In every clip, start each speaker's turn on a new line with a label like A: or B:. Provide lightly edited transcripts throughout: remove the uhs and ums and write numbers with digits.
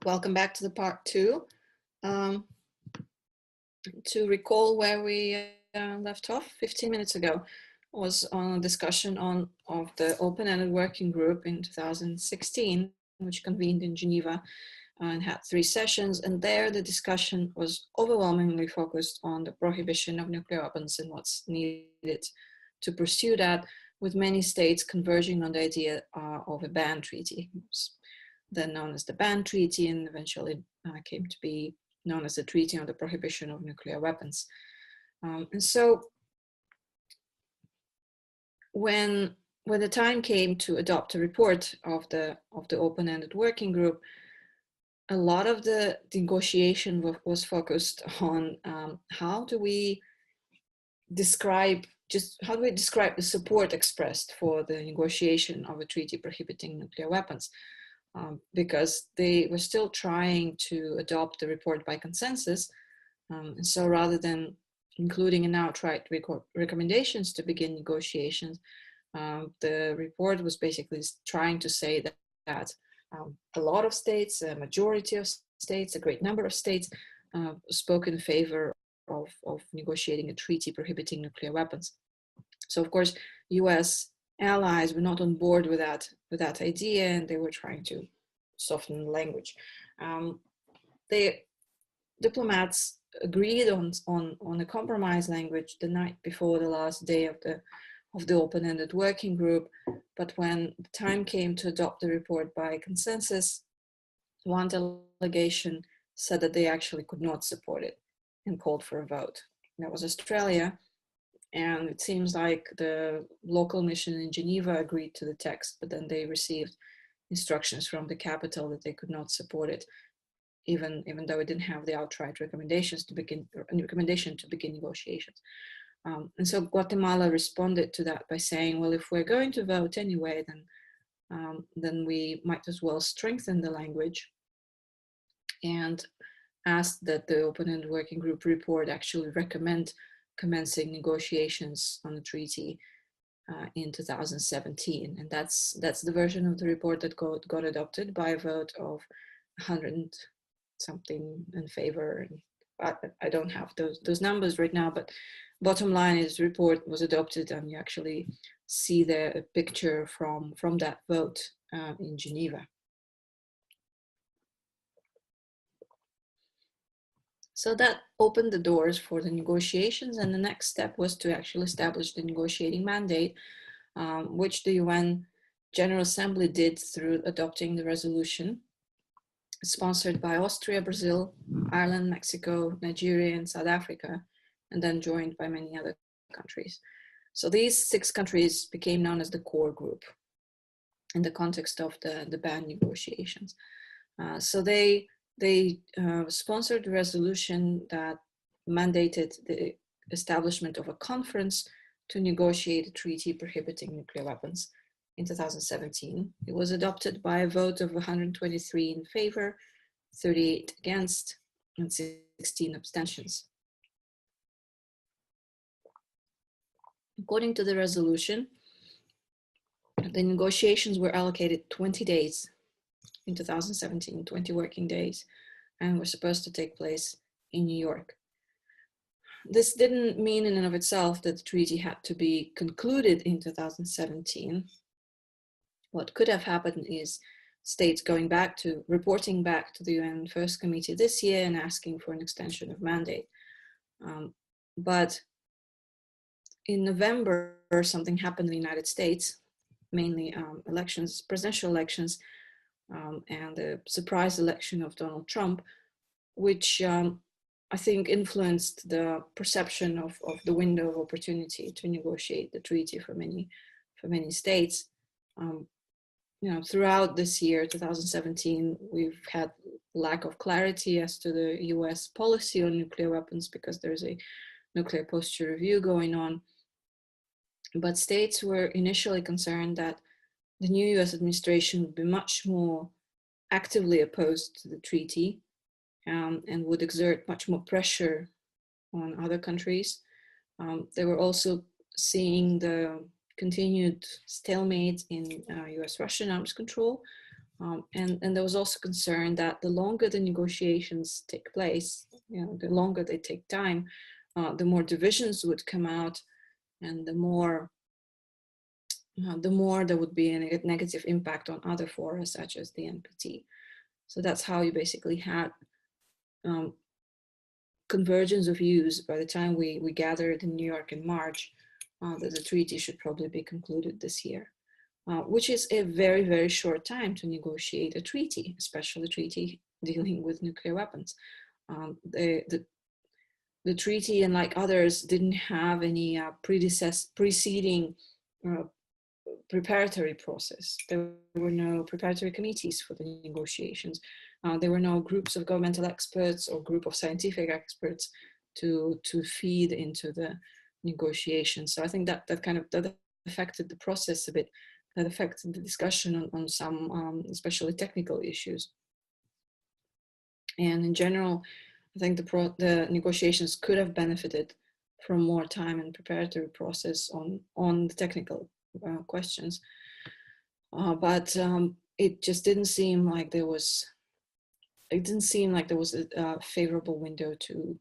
A: Welcome back to the part 2. To recall where we left off 15 minutes ago was on a discussion of the open-ended working group in 2016, which convened in Geneva and had 3 sessions. And there the discussion was overwhelmingly focused on the prohibition of nuclear weapons and what's needed to pursue that, with many states converging on the idea of a ban treaty, then known as the ban treaty, and eventually came to be known as the Treaty on the Prohibition of Nuclear Weapons. And so when the time came to adopt a report of the open-ended working group, a lot of the negotiation was focused on how do we describe the support expressed for the negotiation of a treaty prohibiting nuclear weapons. Because they were still trying to adopt the report by consensus. And so rather than including an outright recommendations to begin negotiations, the report was basically trying to say that a lot of states, a majority of states, a great number of states spoke in favor of negotiating a treaty prohibiting nuclear weapons. So of course, US allies were not on board with that idea, and they were trying to soften the language. The diplomats agreed on a compromise language the night before the last day of the open-ended working group, but when the time came to adopt the report by consensus, one delegation said that they actually could not support it and called for a vote. That was Australia. And it seems like the local mission in Geneva agreed to the text, but then they received instructions from the capital that they could not support it, even though it didn't have the outright recommendation to begin negotiations. And so Guatemala responded to that by saying, well, if we're going to vote anyway, then we might as well strengthen the language, and asked that the open-ended working group report actually recommend commencing negotiations on the treaty in 2017, and that's the version of the report that got adopted by a vote of 100 something in favor. I don't have those numbers right now, but bottom line is the report was adopted, and you actually see the picture from that vote in Geneva. So that opened the doors for the negotiations, and the next step was to actually establish the negotiating mandate, which the UN General Assembly did through adopting the resolution sponsored by Austria, Brazil, Ireland, Mexico, Nigeria, and South Africa, and then joined by many other countries. So these 6 countries became known as the core group in the context of the ban negotiations. So they sponsored a resolution that mandated the establishment of a conference to negotiate a treaty prohibiting nuclear weapons in 2017. It was adopted by a vote of 123 in favor, 38 against, and 16 abstentions. According to the resolution, the negotiations were allocated 20 days in 2017, 20 working days, and were supposed to take place in New York. This didn't mean in and of itself that the treaty had to be concluded in 2017. What could have happened is states reporting back to the UN First Committee this year and asking for an extension of mandate. But in November, something happened in the United States, mainly presidential elections, and the surprise election of Donald Trump, which I think influenced the perception of the window of opportunity to negotiate the treaty for many states. Throughout this year, 2017, we've had lack of clarity as to the US policy on nuclear weapons because there's a nuclear posture review going on. But states were initially concerned that the new US administration would be much more actively opposed to the treaty and would exert much more pressure on other countries. They were also seeing the continued stalemate in US-Russian arms control, And there was also concern that the longer the negotiations take place, the longer they take time, the more divisions would come out, and the more there would be a negative impact on other fora, such as the NPT. So that's how you basically had convergence of views by the time we gathered in New York in March, that the treaty should probably be concluded this year. Which is a very, very short time to negotiate a treaty, especially a treaty dealing with nuclear weapons. The treaty, unlike others, didn't have any preceding preparatory process. There were no preparatory committees for the negotiations. There were no groups of governmental experts or group of scientific experts to feed into the negotiations. So I think that affected the process a bit. That affected the discussion on some, especially technical issues. And in general, I think the negotiations could have benefited from more time and preparatory process on the technical questions. But it just didn't seem like there was, a favorable window to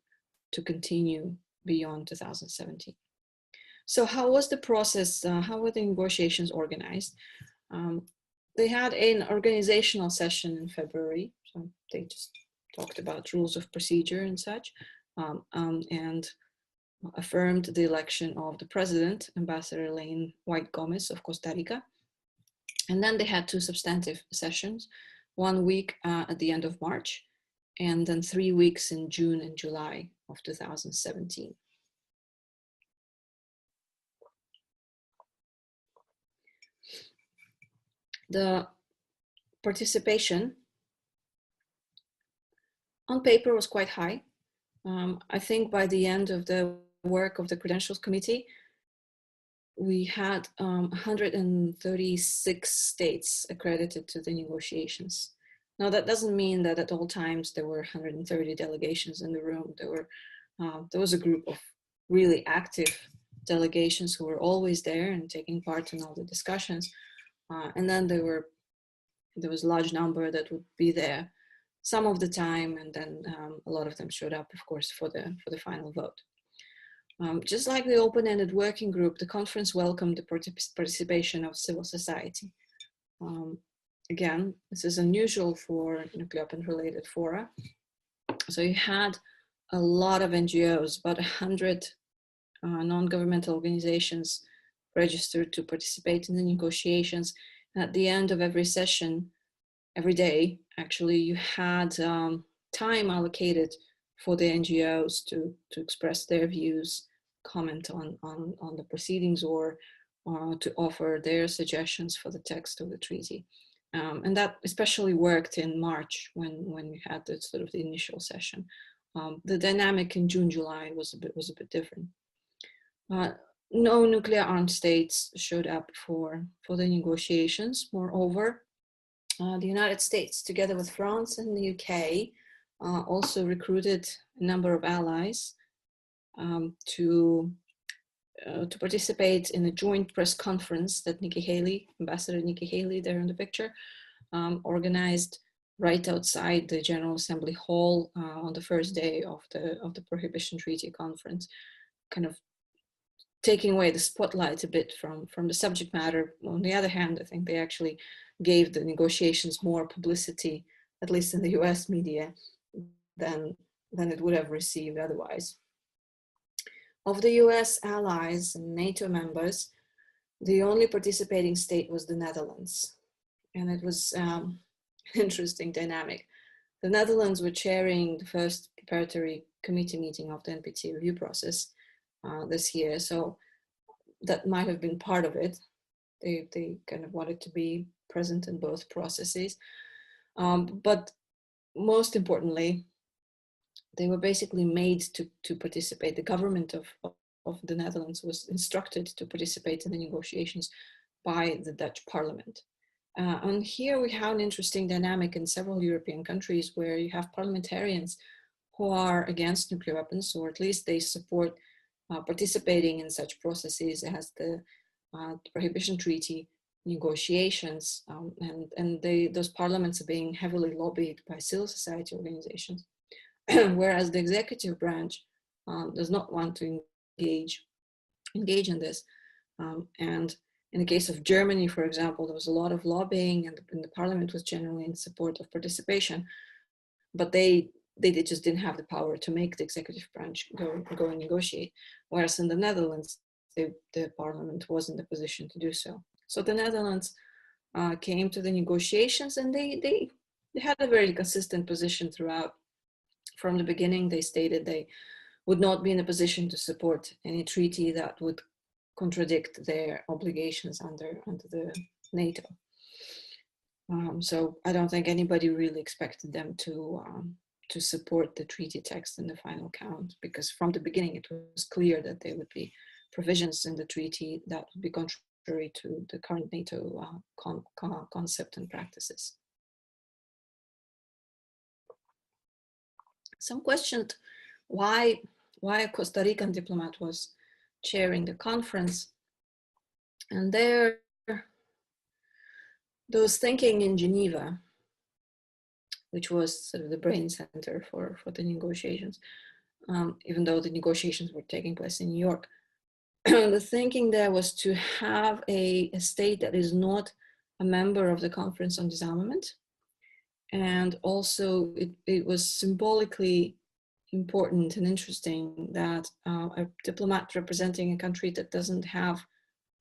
A: continue beyond 2017. So how was the process, how were the negotiations organized? They had an organizational session in February, so they just talked about rules of procedure and such, and affirmed the election of the president, Ambassador Elaine White Gomez of Costa Rica. And then they had 2 substantive sessions, 1 week at the end of March, and then 3 weeks in June and July of 2017. The participation on paper was quite high. I think by the end of the work of the Credentials Committee, we had 136 states accredited to the negotiations. Now that doesn't mean that at all times there were 130 delegations in the room. There was a group of really active delegations who were always there and taking part in all the discussions. And then there was a large number that would be there some of the time, and then a lot of them showed up, of course, for the final vote. Just like the open-ended working group, the conference welcomed the participation of civil society. Again, this is unusual for nuclear weapon-related fora. So you had a lot of NGOs, about 100 non-governmental organizations registered to participate in the negotiations. And at the end of every session, every day, actually, you had time allocated for the NGOs to express their views, comment on the proceedings, or to offer their suggestions for the text of the treaty. And that especially worked in March when we had the sort of the initial session. The dynamic in June, July was a bit different. No nuclear armed states showed up for the negotiations. Moreover, the United States, together with France and the UK, also recruited a number of allies to participate in a joint press conference that Nikki Haley, Ambassador Nikki Haley, there in the picture, organized right outside the General Assembly Hall on the first day of the Prohibition Treaty Conference, kind of taking away the spotlight a bit from the subject matter. On the other hand, I think they actually gave the negotiations more publicity, at least in the US media, than it would have received otherwise. Of the US allies and NATO members, the only participating state was the Netherlands. And it was an interesting dynamic. The Netherlands were chairing the first preparatory committee meeting of the NPT review process this year. So that might have been part of it. They kind of wanted to be present in both processes. But most importantly, they were basically made to participate. The government of the Netherlands was instructed to participate in the negotiations by the Dutch parliament. And here we have an interesting dynamic in several European countries where you have parliamentarians who are against nuclear weapons, or at least they support participating in such processes as the Prohibition Treaty, negotiations, and those parliaments are being heavily lobbied by civil society organizations, whereas the executive branch does not want to engage in this. And in the case of Germany, for example, there was a lot of lobbying, and the parliament was generally in support of participation, but they just didn't have the power to make the executive branch go and negotiate. Whereas in the Netherlands, the parliament was in the position to do so. So the Netherlands came to the negotiations, and they had a very consistent position throughout. From the beginning, they stated they would not be in a position to support any treaty that would contradict their obligations under the NATO. So I don't think anybody really expected them to support the treaty text in the final count, because from the beginning it was clear that there would be provisions in the treaty that would be contrary to the current NATO concept and practices. Some questioned why a Costa Rican diplomat was chairing the conference, and there was thinking in Geneva, which was sort of the brain center for the negotiations, even though the negotiations were taking place in New York. The thinking there was to have a state that is not a member of the Conference on Disarmament. And also it was symbolically important and interesting that a diplomat representing a country that doesn't have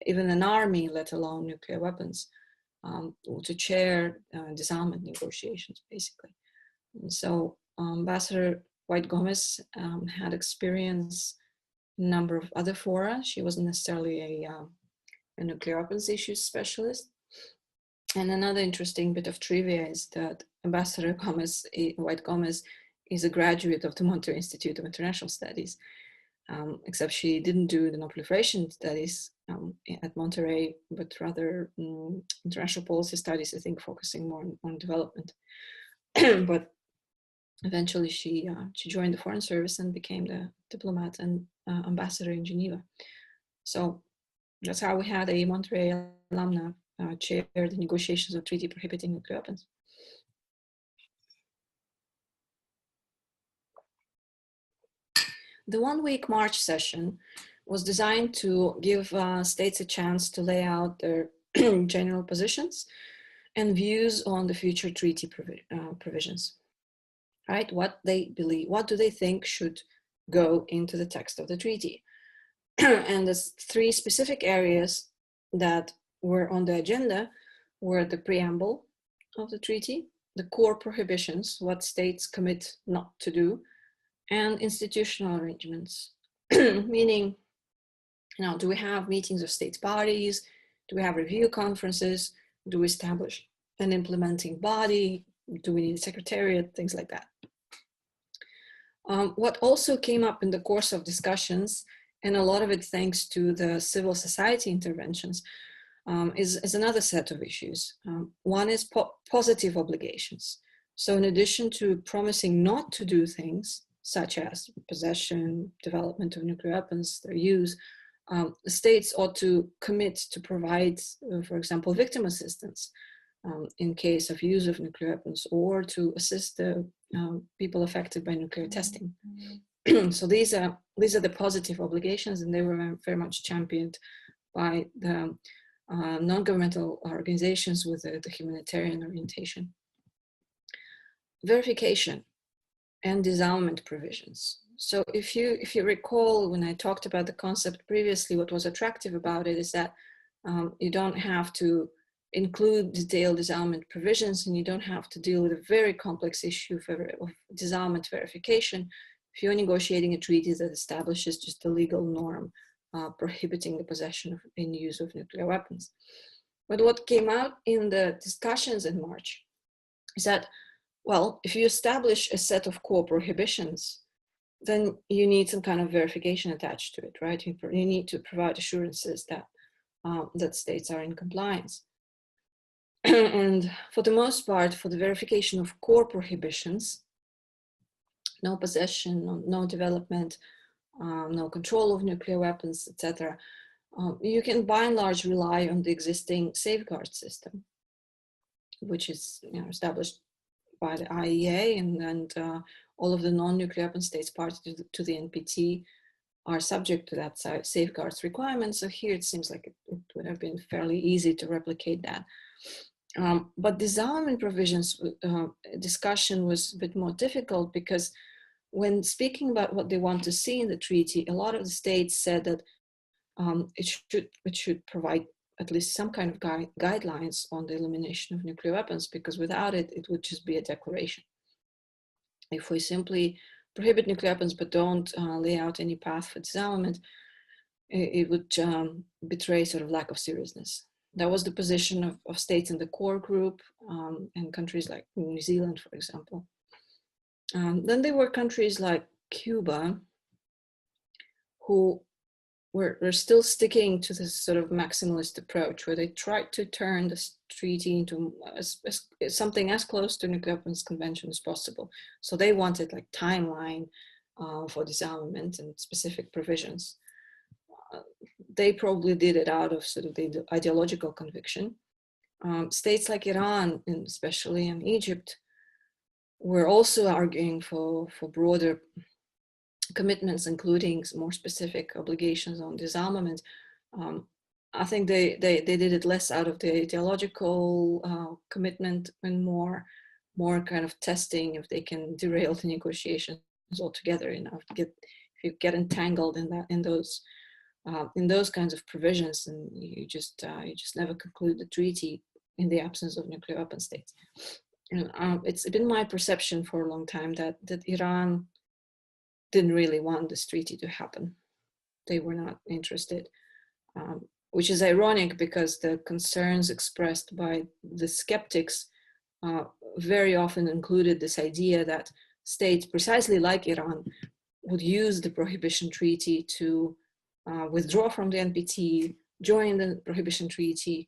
A: even an army, let alone nuclear weapons, to chair disarmament negotiations, basically. And so Ambassador White Gomez had experience in a number of other fora. She wasn't necessarily a nuclear weapons issues specialist. And another interesting bit of trivia is that Ambassador White Gomez is a graduate of the Monterey Institute of International Studies, except she didn't do the nonproliferation studies at Monterey, but rather international policy studies, I think, focusing more on development. But eventually she joined the Foreign Service and became the diplomat and ambassador in Geneva. So that's how we had a Monterey alumna chair the negotiations of treaty prohibiting nuclear weapons. The one-week March session was designed to give states a chance to lay out their general positions and views on the future treaty provisions, right? What they believe, what do they think should go into the text of the treaty? And the three specific areas that were on the agenda were the preamble of the treaty, the core prohibitions, what states commit not to do, and institutional arrangements, meaning, do we have meetings of states parties? Do we have review conferences? Do we establish an implementing body? Do we need a secretariat? Things like that. What also came up in the course of discussions, and a lot of it thanks to the civil society interventions, is another set of issues. One is positive obligations. So in addition to promising not to do things, such as possession, development of nuclear weapons, their use, the states ought to commit to provide, for example, victim assistance in case of use of nuclear weapons, or to assist the people affected by nuclear testing. So these are the positive obligations, and they were very much championed by the non-governmental organizations with the humanitarian orientation. Verification and disarmament provisions. So if you recall, when I talked about the concept previously, what was attractive about it is that you don't have to include detailed disarmament provisions, and you don't have to deal with a very complex issue of disarmament verification if you're negotiating a treaty that establishes just a legal norm prohibiting the possession and use of nuclear weapons. But what came out in the discussions in March is that, well, if you establish a set of core prohibitions, then you need some kind of verification attached to it, right? You need to provide assurances that that states are in compliance. And for the most part, for the verification of core prohibitions, no possession, no development, no control of nuclear weapons, etc., You can by and large rely on the existing safeguard system, which is established by the IEA, and all of the non-nuclear weapon states party to the NPT are subject to that safeguards requirement. So here it seems like it would have been fairly easy to replicate that. But disarmament provisions discussion was a bit more difficult, because when speaking about what they want to see in the treaty, a lot of the states said that it should provide at least some kind of guidelines on the elimination of nuclear weapons, because without it, it would just be a declaration. If we simply prohibit nuclear weapons but don't lay out any path for disarmament, it would betray sort of lack of seriousness. That was the position of states in the core group and countries like New Zealand, for example. Then there were countries like Cuba, who were still sticking to this sort of maximalist approach, where they tried to turn this treaty into something as close to nuclear weapons convention as possible. So they wanted like timeline for disarmament and specific provisions. They probably did it out of sort of the ideological conviction. States like Iran, and especially in Egypt, were also arguing for broader commitments, including more specific obligations on disarmament. I think they did it less out of the ideological commitment and more kind of testing if they can derail the negotiations altogether. If you get entangled in those kinds of provisions, and you just never conclude the treaty in the absence of nuclear weapon states. It's been my perception for a long time that Iran didn't really want this treaty to happen. They were not interested, which is ironic, because the concerns expressed by the skeptics very often included this idea that states precisely like Iran would use the Prohibition Treaty to withdraw from the NPT, join the Prohibition Treaty,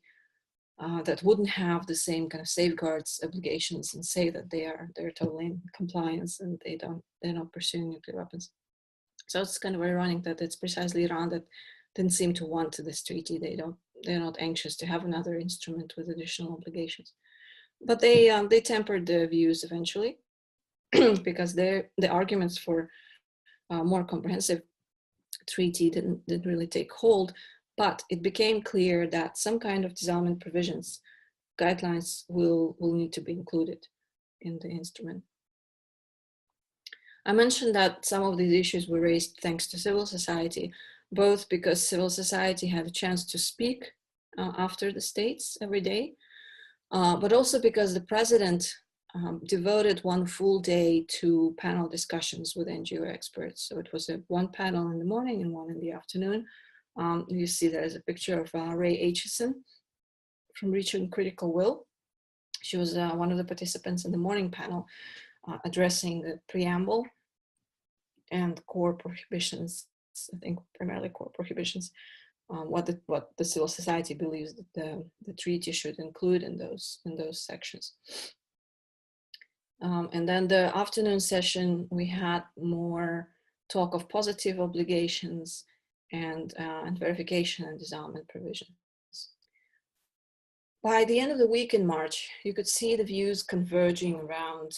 A: that wouldn't have the same kind of safeguards obligations, and say that they're totally in compliance and they're not pursuing nuclear weapons. So it's kind of ironic that it's precisely Iran that didn't seem to want this treaty. They're not anxious to have another instrument with additional obligations. But they tempered their views eventually, because the arguments for a more comprehensive treaty didn't really take hold. But it became clear that some kind of disarmament provisions, guidelines will need to be included in the instrument. I mentioned that some of these issues were raised thanks to civil society, both because civil society had a chance to speak after the states every day, but also because the president devoted one full day to panel discussions with NGO experts. So it was one panel in the morning and one in the afternoon. You see there's a picture of Ray Aitchison from Reaching Critical Will. She was one of the participants in the morning panel addressing the preamble and core prohibitions, I think primarily core prohibitions, what the civil society believes that the treaty should include in those sections. And then the afternoon session, we had more talk of positive obligations and verification and disarmament provisions. By the end of the week in March, you could see the views converging around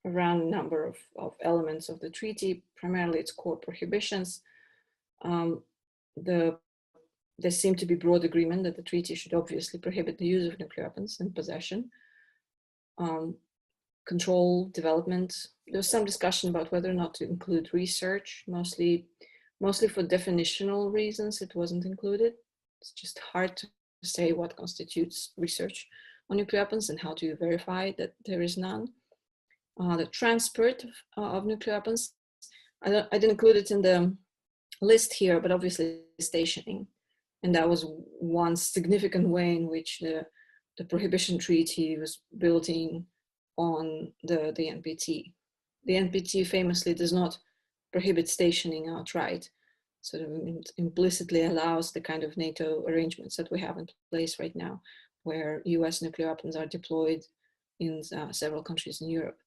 A: a number of elements of the treaty, primarily its core prohibitions. There seemed to be broad agreement that the treaty should obviously prohibit the use of nuclear weapons and possession, control, development. There was some discussion about whether or not to include research, mostly for definitional reasons. It wasn't included. It's just hard to say what constitutes research on nuclear weapons and how to verify that there is none. The transport of nuclear weapons, I didn't include it in the list here, but obviously stationing. And that was one significant way in which the Prohibition Treaty was building on the NPT. The NPT famously does not prohibit stationing outright, sort of implicitly allows the kind of NATO arrangements that we have in place right now, where US nuclear weapons are deployed in several countries in Europe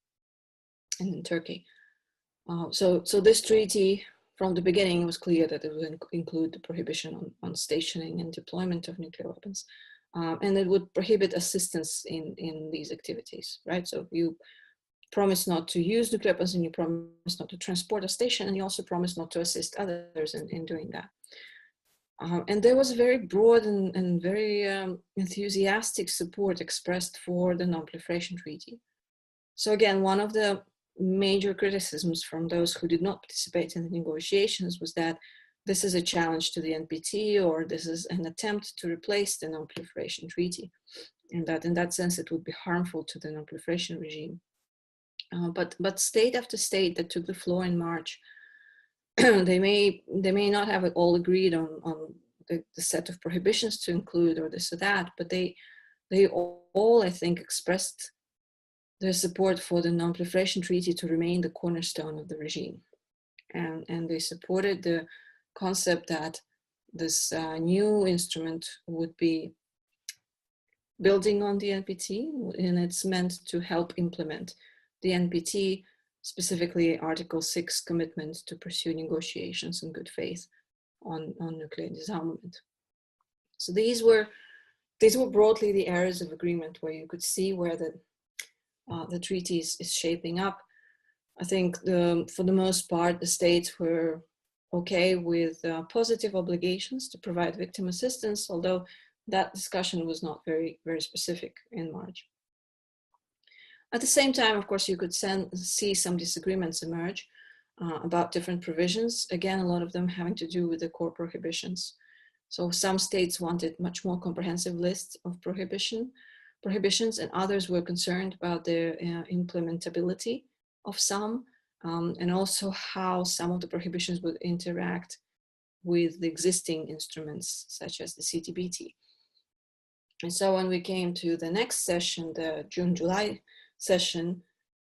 A: and in Turkey. So this treaty from the beginning, it was clear that it would include the prohibition on stationing and deployment of nuclear weapons. And it would prohibit assistance in these activities, right? So you promise not to use nuclear weapons, and you promise not to transport a station, and you also promise not to assist others in doing that. And there was very broad and very enthusiastic support expressed for the Non-Proliferation Treaty. So again, one of the major criticisms from those who did not participate in the negotiations was that this is a challenge to the NPT, or this is an attempt to replace the Non-Proliferation Treaty, and that in that sense it would be harmful to the non-proliferation regime. But state after state that took the floor in March, they may not have all agreed on the set of prohibitions to include or this or that, but they all, I think, expressed their support for the Non-Proliferation Treaty to remain the cornerstone of the regime. And they supported the concept that this new instrument would be building on the NPT, and it's meant to help implement the NPT, specifically Article 6 commitment to pursue negotiations in good faith on nuclear disarmament. So these were broadly the areas of agreement where you could see where the treaty is shaping up. I think for the most part, the states were okay with positive obligations to provide victim assistance, although that discussion was not very, very specific in March. At the same time, of course, you could see some disagreements emerge about different provisions. Again, a lot of them having to do with the core prohibitions. So some states wanted much more comprehensive lists of prohibitions, and others were concerned about the implementability of some, and also how some of the prohibitions would interact with the existing instruments, such as the CTBT. And so when we came to the next session, the June-July session,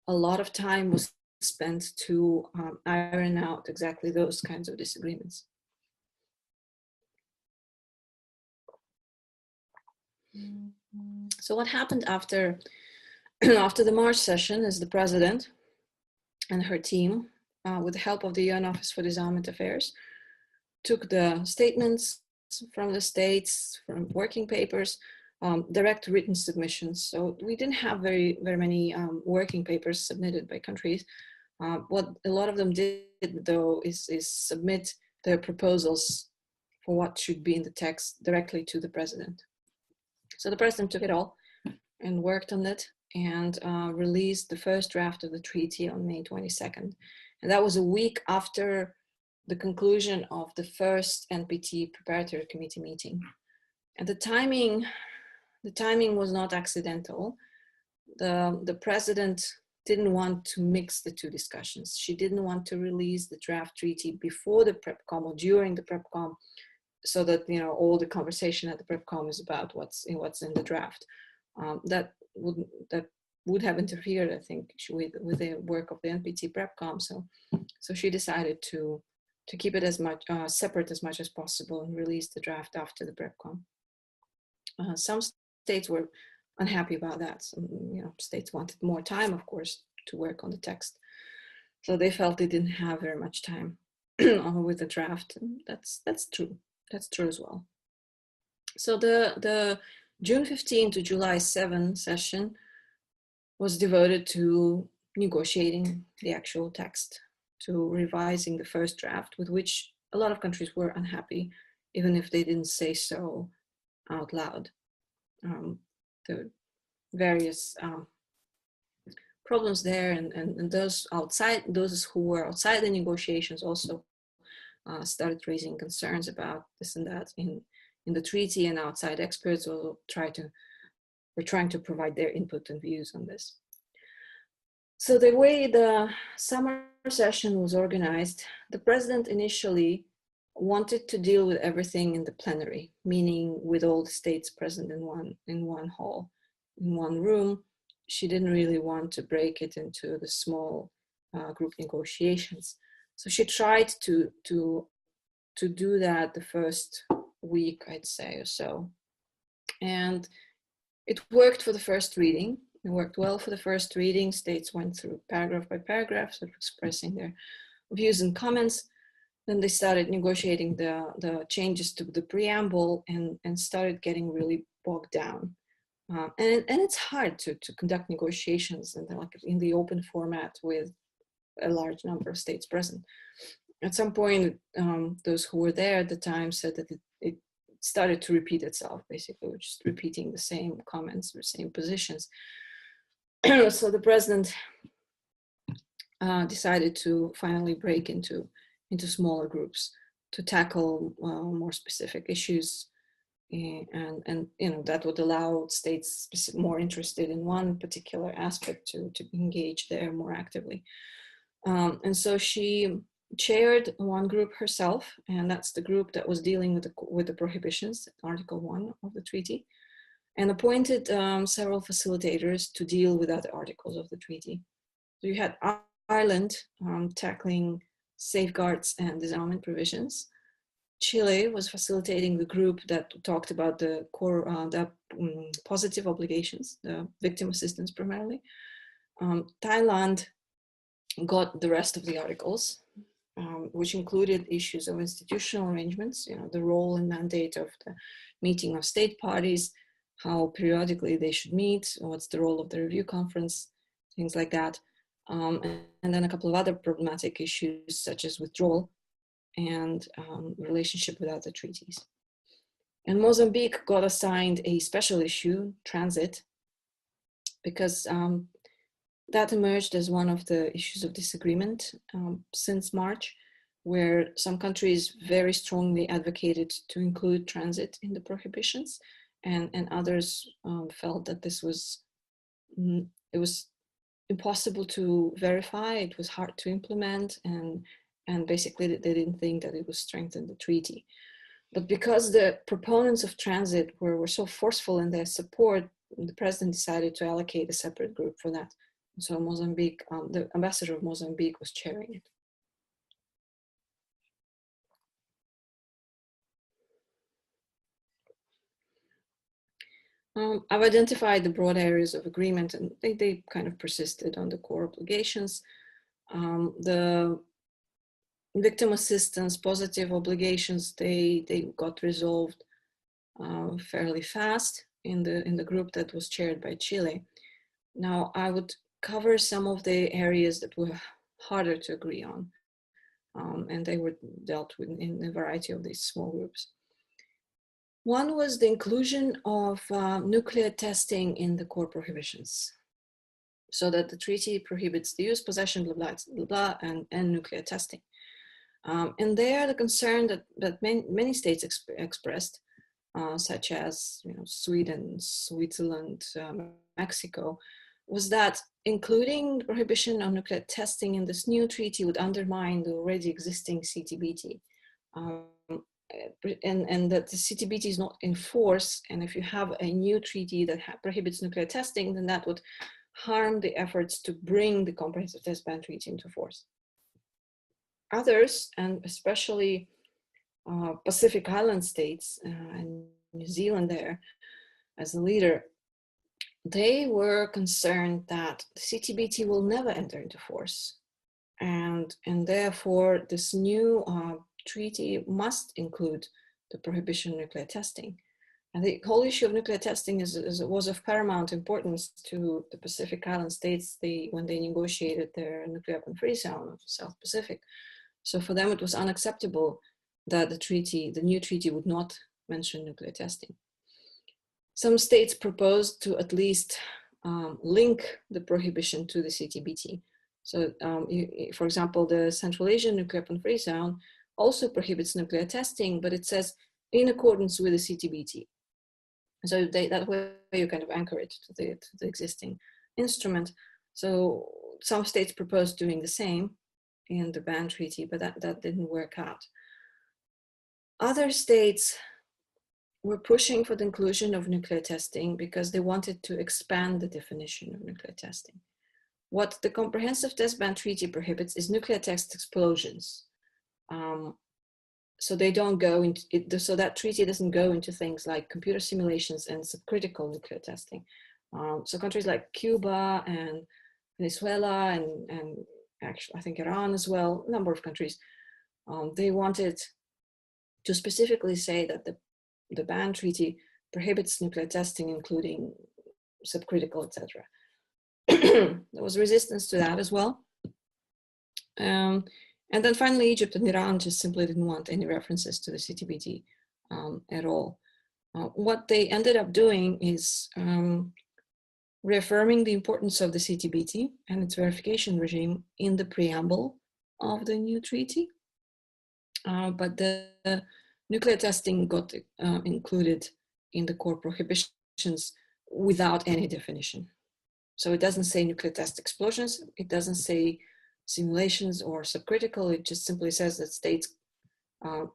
A: a lot of time was spent to iron out exactly those kinds of disagreements. So what happened after the March session is the president and her team, with the help of the UN Office for Disarmament Affairs, took the statements from the states, from working papers, direct written submissions. So we didn't have very many working papers submitted by countries. What a lot of them did, though, is submit their proposals for what should be in the text directly to the president. So the president took it all and worked on it and released the first draft of the treaty on May 22nd. And that was a week after the conclusion of the first NPT Preparatory Committee meeting. And the timing was not accidental. The president didn't want to mix the two discussions. She didn't want to release the draft treaty before the PrepCom or during the PrepCom, so that all the conversation at the PrepCom is about what's in the draft. That would have interfered, I think, with the work of the NPT PrepCom. So she decided to keep it as much separate as much as possible and release the draft after the PrepCom. Some states were unhappy about that. Some states wanted more time, of course, to work on the text. So they felt they didn't have very much time with the draft. And that's true. That's true as well. So the June 15 to July 7 session was devoted to negotiating the actual text, to revising the first draft, with which a lot of countries were unhappy, even if they didn't say so out loud. The various problems there, and those who were outside the negotiations also started raising concerns about this and that in the treaty, and outside experts were trying to provide their input and views on this. So the way the summer session was organized, the president initially wanted to deal with everything in the plenary, meaning with all the states present in one hall, in one room. She didn't really want to break it into the small group negotiations. So she tried to do that the first week, I'd say, or so. And it worked for the first reading. It worked well for the first reading. States went through paragraph by paragraph, sort of expressing their views and comments. Then they started negotiating the changes to the preamble and started getting really bogged down. And it's hard to conduct negotiations in the open format with a large number of states present. At some point, those who were there at the time said that it started to repeat itself, basically, just repeating the same comments, the same positions. So the president decided to finally break into smaller groups to tackle more specific issues, and that would allow states more interested in one particular aspect to engage there more actively. And so she chaired one group herself, and that's the group that was dealing with the prohibitions, Article 1 of the treaty, and appointed several facilitators to deal with other articles of the treaty. So you had Ireland tackling safeguards and disarmament provisions. Chile was facilitating the group that talked about the core, positive obligations, the victim assistance primarily. Thailand got the rest of the articles, which included issues of institutional arrangements, the role and mandate of the meeting of state parties, how periodically they should meet, what's the role of the review conference, things like that. And then a couple of other problematic issues such as withdrawal and relationship with other treaties. And Mozambique got assigned a special issue, transit, because that emerged as one of the issues of disagreement since March, where some countries very strongly advocated to include transit in the prohibitions, and others felt that this was, it was impossible to verify, it was hard to implement, and basically they didn't think that it would strengthen the treaty. But because the proponents of transit were so forceful in their support, the president decided to allocate a separate group for that. So Mozambique, the ambassador of Mozambique was chairing it. I've identified the broad areas of agreement, and they kind of persisted on the core obligations. The victim assistance, positive obligations, they got resolved fairly fast in the group that was chaired by Chile. Now, I would cover some of the areas that were harder to agree on, and they were dealt with in a variety of these small groups. One was the inclusion of nuclear testing in the core prohibitions, so that the treaty prohibits the use, possession, blah, blah, blah, blah, and nuclear testing. And there, the concern that many states expressed, such as Sweden, Switzerland, Mexico, was that including the prohibition on nuclear testing in this new treaty would undermine the already existing CTBT. And that the CTBT is not in force, and if you have a new treaty that prohibits nuclear testing, then that would harm the efforts to bring the Comprehensive Test Ban Treaty into force. Others, and especially Pacific Island states and New Zealand there as a leader, they were concerned that the CTBT will never enter into force, and therefore this new treaty must include the prohibition of nuclear testing. And the whole issue of nuclear testing was of paramount importance to the Pacific Island states when they negotiated their nuclear weapon-free zone of the South Pacific. So for them, it was unacceptable that the new treaty would not mention nuclear testing. Some states proposed to at least link the prohibition to the CTBT. So for example, the Central Asian nuclear weapon-free zone also prohibits nuclear testing, but it says in accordance with the CTBT. So that way you kind of anchor it to the existing instrument. So some states proposed doing the same in the ban treaty, but that didn't work out. Other states were pushing for the inclusion of nuclear testing because they wanted to expand the definition of nuclear testing. What the Comprehensive Test Ban Treaty prohibits is nuclear test explosions. So they don't go into it, so that treaty doesn't go into things like computer simulations and subcritical nuclear testing. So countries like Cuba and Venezuela and actually I think Iran as well, a number of countries They wanted to specifically say that the ban treaty prohibits nuclear testing, including subcritical, etc. There was resistance to that as well. And then finally, Egypt and Iran just simply didn't want any references to the CTBT at all. What they ended up doing is reaffirming the importance of the CTBT and its verification regime in the preamble of the new treaty. But the nuclear testing got included in the core prohibitions without any definition. So it doesn't say nuclear test explosions, it doesn't say simulations or subcritical, it just simply says that states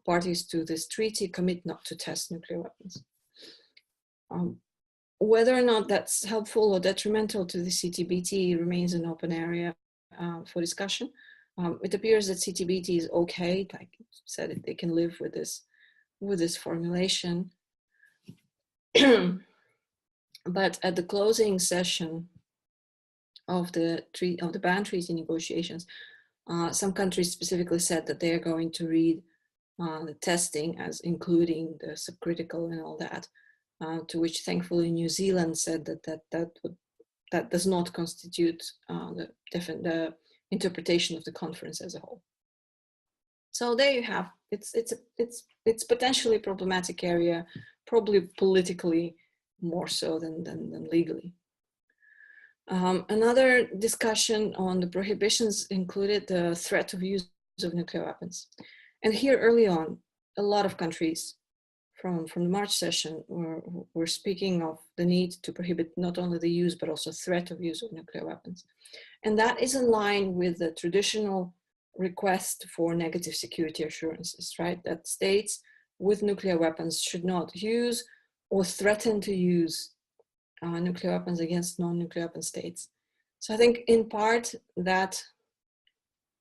A: parties to this treaty commit not to test nuclear weapons. Whether or not that's helpful or detrimental to the CTBT remains an open area for discussion. It appears that CTBT is okay, like I said, they can live with this formulation. But at the closing session of the ban treaty negotiations, some countries specifically said that they are going to read the testing as including the subcritical and all that, to which thankfully New Zealand said that does not constitute the interpretation of the conference as a whole. So there you have, it's potentially a problematic area, probably politically more so than legally. Another discussion on the prohibitions included the threat of use of nuclear weapons. And here early on, a lot of countries from the March session were speaking of the need to prohibit not only the use, but also threat of use of nuclear weapons. And that is in line with the traditional request for negative security assurances, right? That states with nuclear weapons should not use or threaten to use nuclear weapons against non-nuclear weapon states. So I think in part that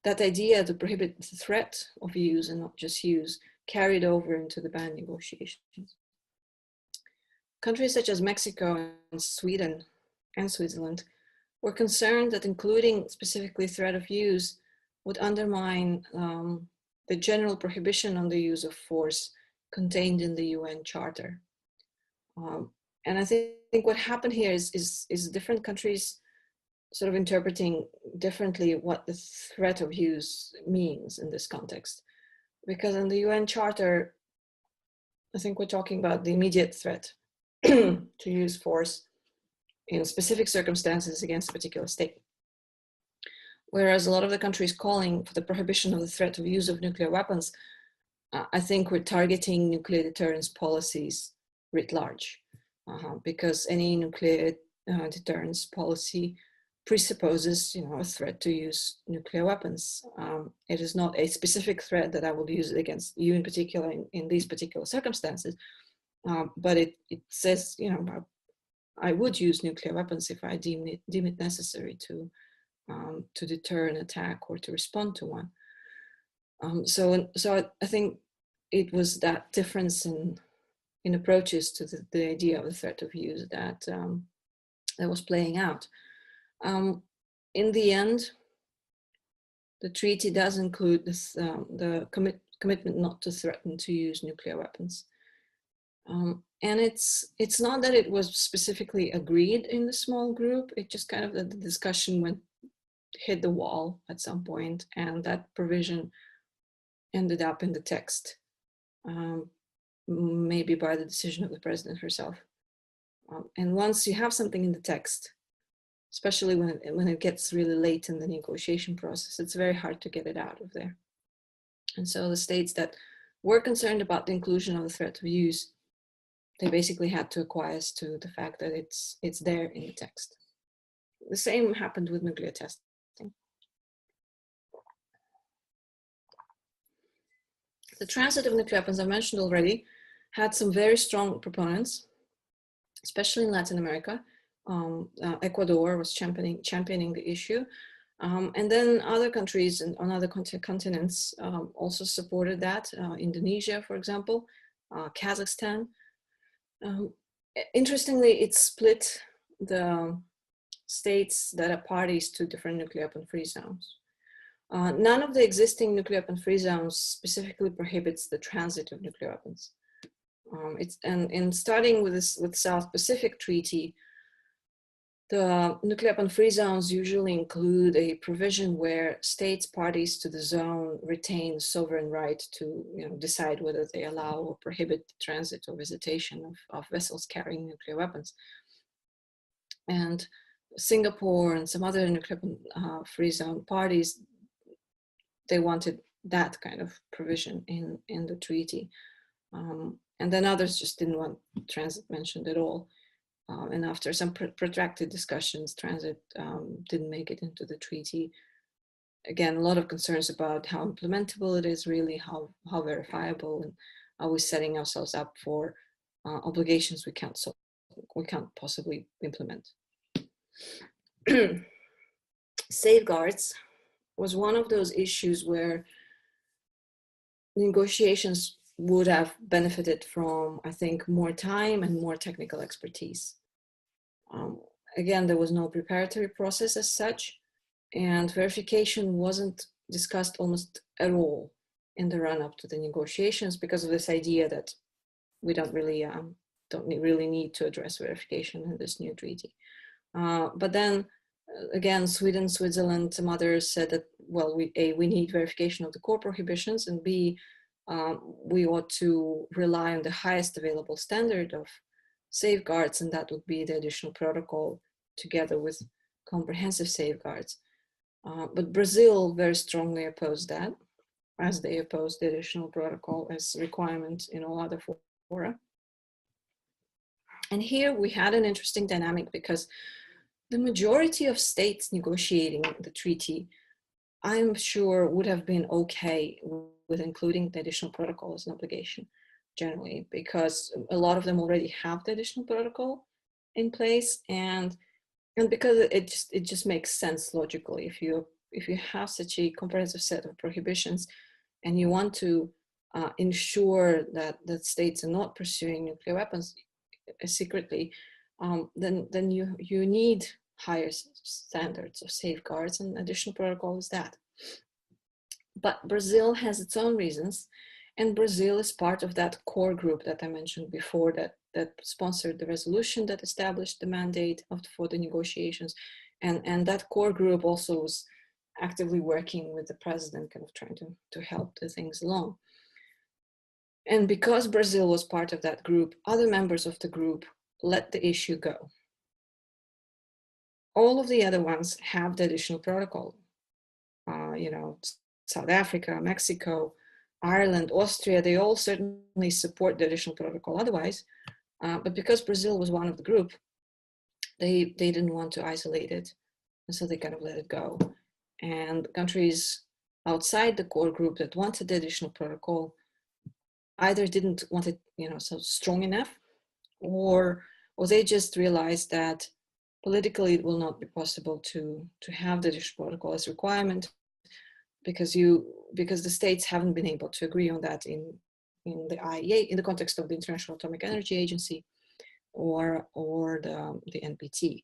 A: idea to prohibit the threat of use and not just use carried over into the ban negotiations. Countries such as Mexico and Sweden and Switzerland were concerned that including specifically threat of use would undermine the general prohibition on the use of force contained in the UN Charter. And I think what happened here is different countries sort of interpreting differently what the threat of use means in this context. Because in the UN Charter, I think we're talking about the immediate threat to use force in specific circumstances against a particular state. Whereas a lot of the countries calling for the prohibition of the threat of use of nuclear weapons, I think we're targeting nuclear deterrence policies writ large, because any nuclear deterrence policy presupposes, a threat to use nuclear weapons. It is not a specific threat that I will use it against you in particular in these particular circumstances, but it says, I would use nuclear weapons if I deem it necessary to deter an attack or to respond to one. So I think it was that difference in approaches to the idea of the threat of use that was playing out. In the end, the treaty does include this, the commitment not to threaten to use nuclear weapons. And it's not that it was specifically agreed in the small group, it just kind of the discussion hit the wall at some point, and that provision ended up in the text, maybe by the decision of the president herself. And once you have something in the text, especially when it gets really late in the negotiation process, it's very hard to get it out of there. And so the states that were concerned about the inclusion of the threat of use, they basically had to acquiesce to the fact that it's there in the text. The same happened with nuclear testing. The transit of nuclear weapons, I mentioned already, had some very strong proponents, especially in Latin America. Ecuador was championing the issue. And then other countries on other continents also supported that. Indonesia, for example, Kazakhstan. Interestingly, it split the states that are parties to different nuclear weapon-free zones. None of the existing nuclear weapon-free zones specifically prohibits the transit of nuclear weapons. And starting with South Pacific Treaty, the nuclear weapon-free zones usually include a provision where states parties to the zone retain sovereign right to decide whether they allow or prohibit the transit or visitation of vessels carrying nuclear weapons. And Singapore and some other nuclear free zone parties, they wanted that kind of provision in the treaty. And then others just didn't want transit mentioned at all. And after some protracted discussions, transit didn't make it into the treaty. Again, a lot of concerns about how implementable it is, really, how verifiable, and are we setting ourselves up for obligations we can't possibly implement. Safeguards was one of those issues where negotiations would have benefited from, I think, more time and more technical expertise. Again, there was no preparatory process as such, and verification wasn't discussed almost at all in the run-up to the negotiations because of this idea that we don't really need to address verification in this new treaty. But then again, Sweden, Switzerland, some others said that, well, we need verification of the core prohibitions, and B, we ought to rely on the highest available standard of safeguards, and that would be the additional protocol together with comprehensive safeguards. But Brazil very strongly opposed that, as they opposed the additional protocol as requirement in all other fora. And here we had an interesting dynamic because the majority of states negotiating the treaty, I'm sure, would have been okay with including the additional protocol as an obligation generally, because a lot of them already have the additional protocol in place, and because it just makes sense logically. If you have such a comprehensive set of prohibitions and you want to ensure that states are not pursuing nuclear weapons secretly, then you need higher standards of safeguards, and additional protocol is that. But Brazil has its own reasons, and Brazil is part of that core group that I mentioned before that sponsored the resolution that established the mandate for the negotiations, and that core group also was actively working with the president, kind of trying to help the things along. And because Brazil was part of that group, other members of the group let the issue go. All of the other ones have the additional protocol. South Africa, Mexico, Ireland, Austria, they all certainly support the additional protocol otherwise. But because Brazil was one of the group, they didn't want to isolate it. And so they kind of let it go. And countries outside the core group that wanted the additional protocol either didn't want it, so strong enough, or they just realized that politically it will not be possible to have the additional protocol as requirement because the states haven't been able to agree on that in the IAEA, in the context of the International Atomic Energy Agency or the NPT.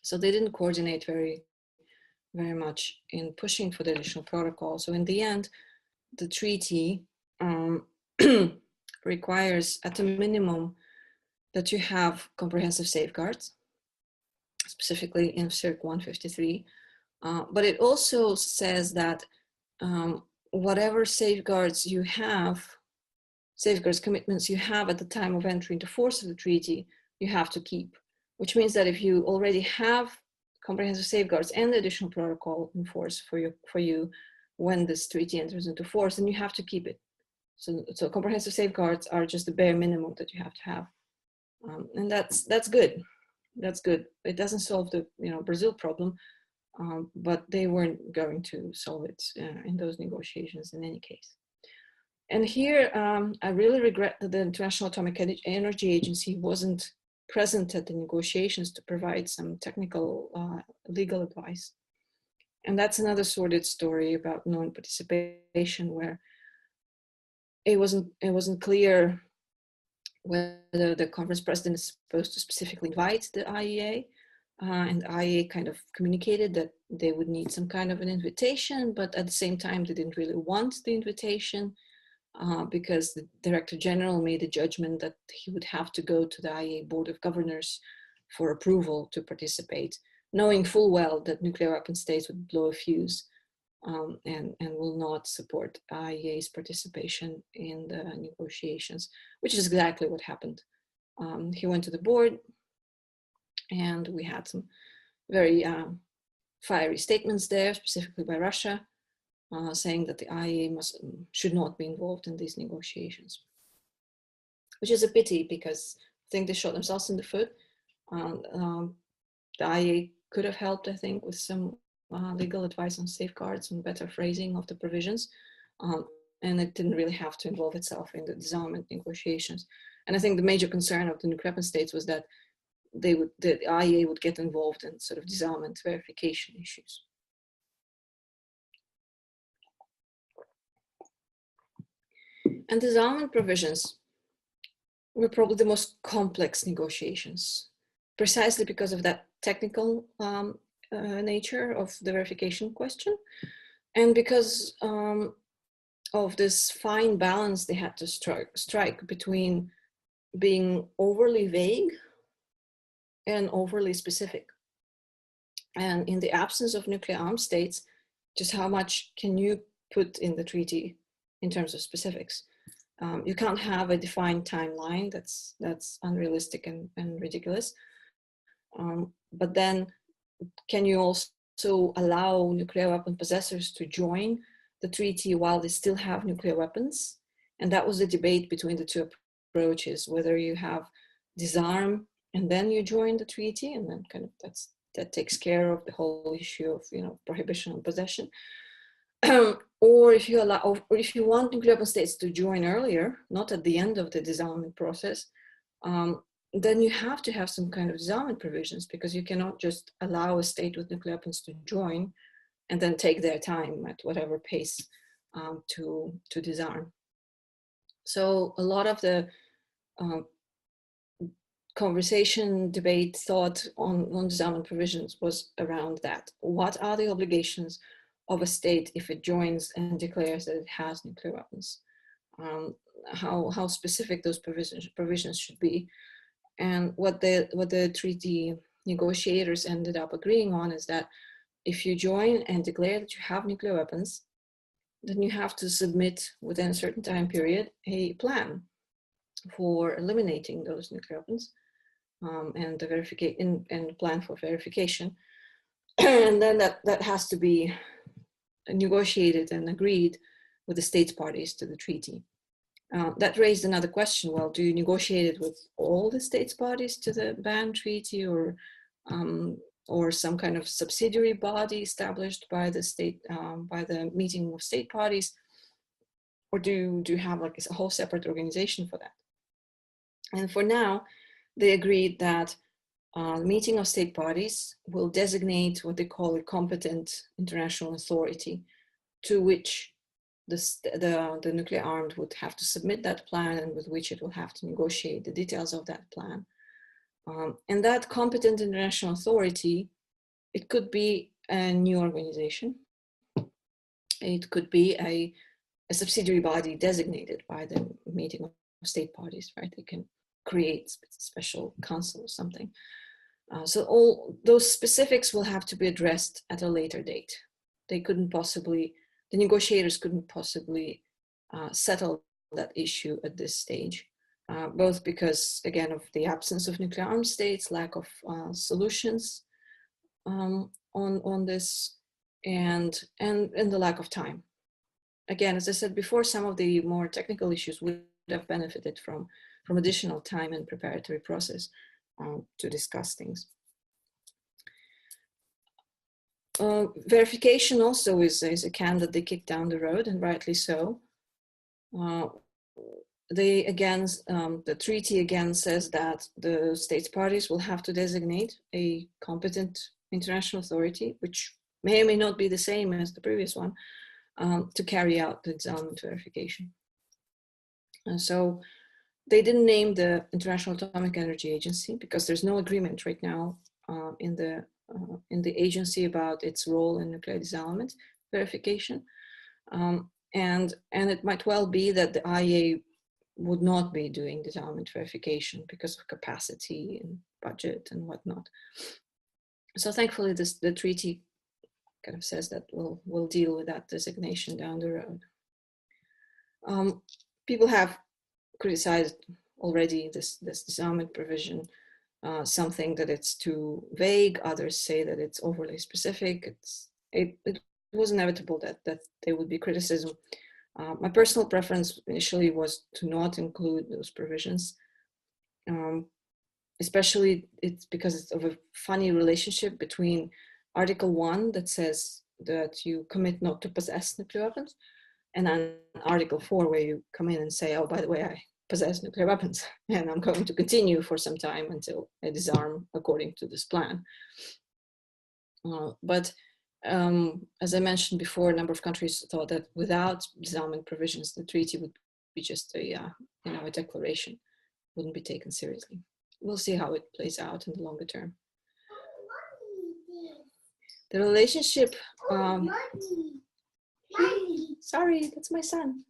A: So they didn't coordinate very much in pushing for the additional protocol. So in the end, the treaty requires at a minimum that you have comprehensive safeguards, specifically in Circ 153. But it also says that whatever safeguards commitments you have at the time of entry into force of the treaty, you have to keep, which means that if you already have comprehensive safeguards and the additional protocol in force for you when this treaty enters into force, then you have to keep it. So comprehensive safeguards are just the bare minimum that you have to have. And that's good. That's good. It doesn't solve the Brazil problem, but they weren't going to solve it in those negotiations in any case. And here, I really regret that the International Atomic Energy Agency wasn't present at the negotiations to provide some technical legal advice. And that's another sordid story about non-participation, where it wasn't clear whether the conference president is supposed to specifically invite the IEA and IAEA kind of communicated that they would need some kind of an invitation, but at the same time, they didn't really want the invitation because the Director General made a judgment that he would have to go to the IAEA Board of Governors for approval to participate, knowing full well that nuclear weapon states would blow a fuse and will not support IAEA's participation in the negotiations, which is exactly what happened. He went to the board, and we had some very fiery statements there, specifically by Russia, saying that the IAEA should not be involved in these negotiations, which is a pity because I think they shot themselves in the foot. The IAEA could have helped, I think, with some legal advice on safeguards and better phrasing of the provisions. And it didn't really have to involve itself in the disarmament negotiations. And I think the major concern of the nuclear weapon states was that the IAEA would get involved in sort of disarmament verification issues. And disarmament provisions were probably the most complex negotiations, precisely because of that technical nature of the verification question, and because of this fine balance they had to strike between being overly vague and overly specific. And in the absence of nuclear armed states, just how much can you put in the treaty in terms of specifics? You can't have a defined timeline. That's unrealistic and ridiculous. But then, can you also allow nuclear weapon possessors to join the treaty while they still have nuclear weapons? And that was the debate between the two approaches, whether you have disarm and then you join the treaty, and then kind of that takes care of the whole issue of prohibition on possession. Or if you allow, or if you want nuclear weapon states to join earlier, not at the end of the disarmament process, then you have to have some kind of disarmament provisions, because you cannot just allow a state with nuclear weapons to join and then take their time at whatever pace to disarm. So a lot of the conversation, debate, thought on disarmament provisions was around that. What are the obligations of a state if it joins and declares that it has nuclear weapons? How specific those provisions should be. And what the treaty negotiators ended up agreeing on is that if you join and declare that you have nuclear weapons, then you have to submit within a certain time period a plan for eliminating those nuclear weapons and the verification and plan for verification. And then that has to be negotiated and agreed with the states parties to the treaty. That raised another question. Well, do you negotiate it with all the states parties to the ban treaty, or some kind of subsidiary body established by the state, by the meeting of state parties, or do you have like a whole separate organization for that? And for now, they agreed that the meeting of state parties will designate what they call a competent international authority, to which the nuclear armed would have to submit that plan, and with which it will have to negotiate the details of that plan. And that competent international authority, it could be a new organization. It could be a subsidiary body designated by the meeting of state parties, right? They can create special council or something. So all those specifics will have to be addressed at a later date. They couldn't possibly, the negotiators couldn't possibly settle that issue at this stage, both because, again, of the absence of nuclear armed states, lack of solutions on this, and the lack of time. Again, as I said before, some of the more technical issues would have benefited from additional time and preparatory process to discuss things. Verification also is a can that they kick down the road, and rightly so. The treaty again says that the states parties will have to designate a competent international authority, which may or may not be the same as the previous one, to carry out the disarmament verification. And so they didn't name the International Atomic Energy Agency because there's no agreement right now in the agency about its role in nuclear disarmament verification. And it might well be that the IAEA would not be doing disarmament verification because of capacity and budget and whatnot. So thankfully, the treaty kind of says that we'll deal with that designation down the road. People have criticized already this disarmament provision, something that it's too vague. Others say that it's overly specific. It was inevitable that there would be criticism. My personal preference initially was to not include those provisions, especially it's because it's of a funny relationship between Article 1 that says that you commit not to possess nuclear weapons, and then Article 4 where you come in and say, oh, by the way, I possess nuclear weapons and I'm going to continue for some time until I disarm according to this plan. But as I mentioned before, a number of countries thought that without disarmament provisions, the treaty would be just a declaration, wouldn't be taken seriously. We'll see how it plays out in the longer term. The relationship. Sorry, that's my son.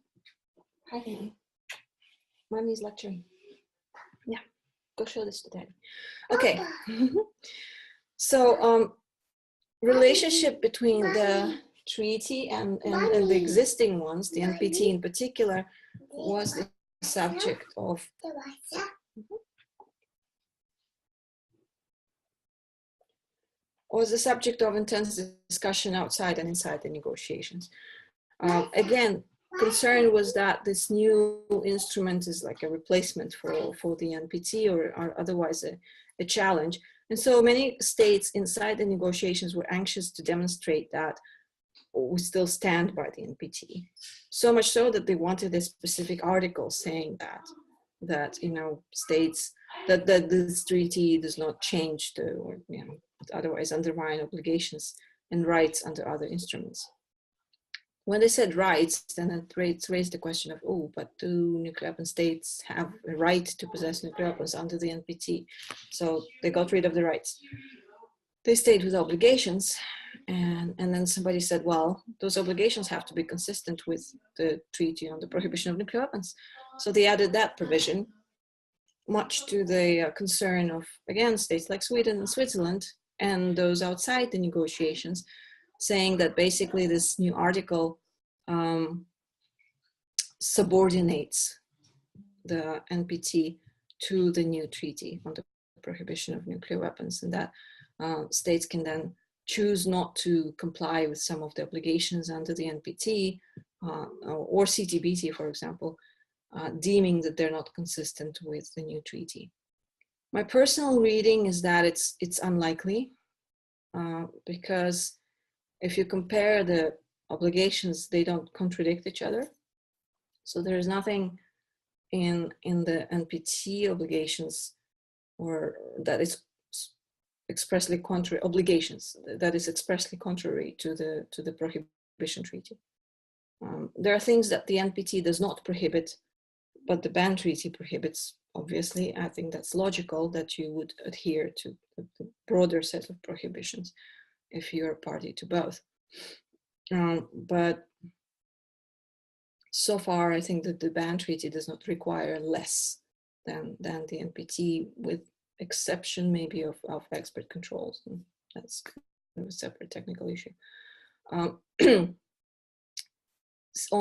A: Hi, Mommy. Mommy's lecturing. Yeah, go show this to Daddy. Okay. So, relationship between the treaty and the existing ones, the NPT in particular, was the subject of intense discussion outside and inside the negotiations. Again, concern was that this new instrument is like a replacement for the NPT or otherwise a challenge. And so many states inside the negotiations were anxious to demonstrate that we still stand by the NPT. So much so that they wanted a specific article saying that states that this treaty does not change or otherwise undermine obligations and rights under other instruments. When they said rights, then it raised the question of, oh, but do nuclear weapon states have a right to possess nuclear weapons under the NPT? So they got rid of the rights. They stayed with obligations. And then somebody said, well, those obligations have to be consistent with the Treaty on the Prohibition of Nuclear Weapons. So they added that provision, much to the concern of, again, states like Sweden and Switzerland and those outside the negotiations, saying that basically this new article subordinates the NPT to the new treaty on the prohibition of nuclear weapons, and that states can then choose not to comply with some of the obligations under the NPT or CTBT, for example, deeming that they're not consistent with the new treaty. My personal reading is that it's unlikely because if you compare the obligations, they don't contradict each other. So there is nothing in the NPT obligations or that is expressly contrary obligations that is expressly contrary to the Prohibition Treaty. There are things that the NPT does not prohibit, but the ban treaty prohibits. Obviously, I think that's logical that you would adhere to the broader set of prohibitions if you're a party to both. But so far, I think that the ban treaty does not require less than the NPT, with exception maybe of expert controls. And that's a separate technical issue. On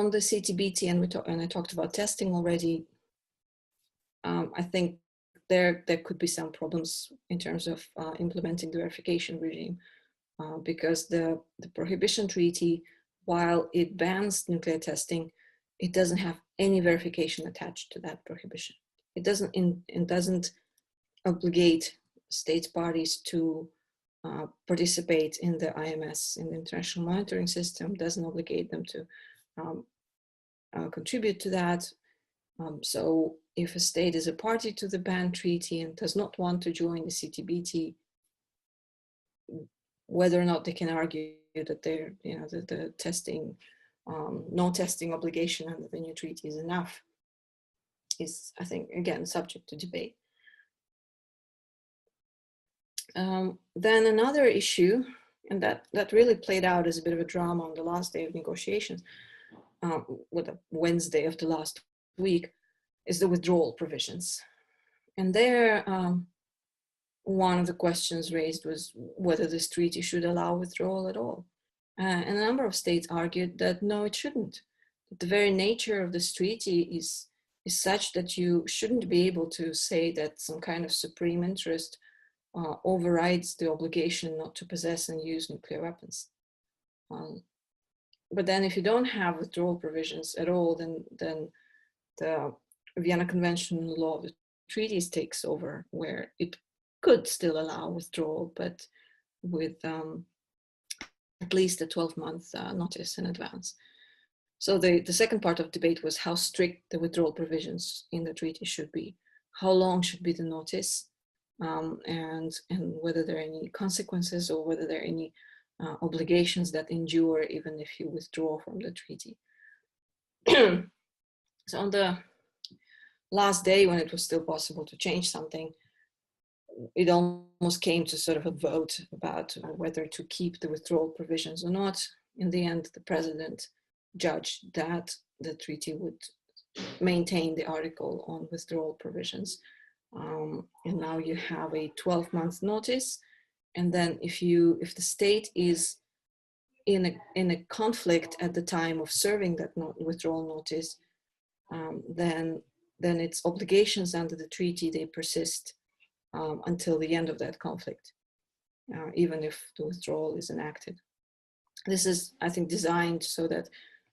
A: the CTBT, and I talked about testing already, I think there could be some problems in terms of implementing the verification regime. Because the Prohibition Treaty, while it bans nuclear testing, it doesn't have any verification attached to that prohibition. It doesn't obligate state parties to participate in the IMS, in the International Monitoring System, doesn't obligate them to contribute to that. So if a state is a party to the ban treaty and does not want to join the CTBT, whether or not they can argue that they're, the testing, no testing obligation under the new treaty is enough, is, I think, again, subject to debate. Then another issue, and that really played out as a bit of a drama on the last day of negotiations, with the Wednesday of the last week, is the withdrawal provisions. And there, one of the questions raised was whether this treaty should allow withdrawal at all. And a number of states argued that no, it shouldn't. That the very nature of this treaty is such that you shouldn't be able to say that some kind of supreme interest overrides the obligation not to possess and use nuclear weapons. But then if you don't have withdrawal provisions at all, then the Vienna Convention law of the treaties takes over, where it could still allow withdrawal, but with at least a 12-month notice in advance. So the second part of debate was how strict the withdrawal provisions in the treaty should be. How long should be the notice, and whether there are any consequences or whether there are any obligations that endure even if you withdraw from the treaty. So on the last day, when it was still possible to change something, it almost came to sort of a vote about whether to keep the withdrawal provisions or not. In the end, the president judged that the treaty would maintain the article on withdrawal provisions. And now you have a 12-month notice. And then if the state is in a conflict at the time of serving that withdrawal notice, then its obligations under the treaty, they persist until the end of that conflict, even if the withdrawal is enacted. This is, I think, designed so that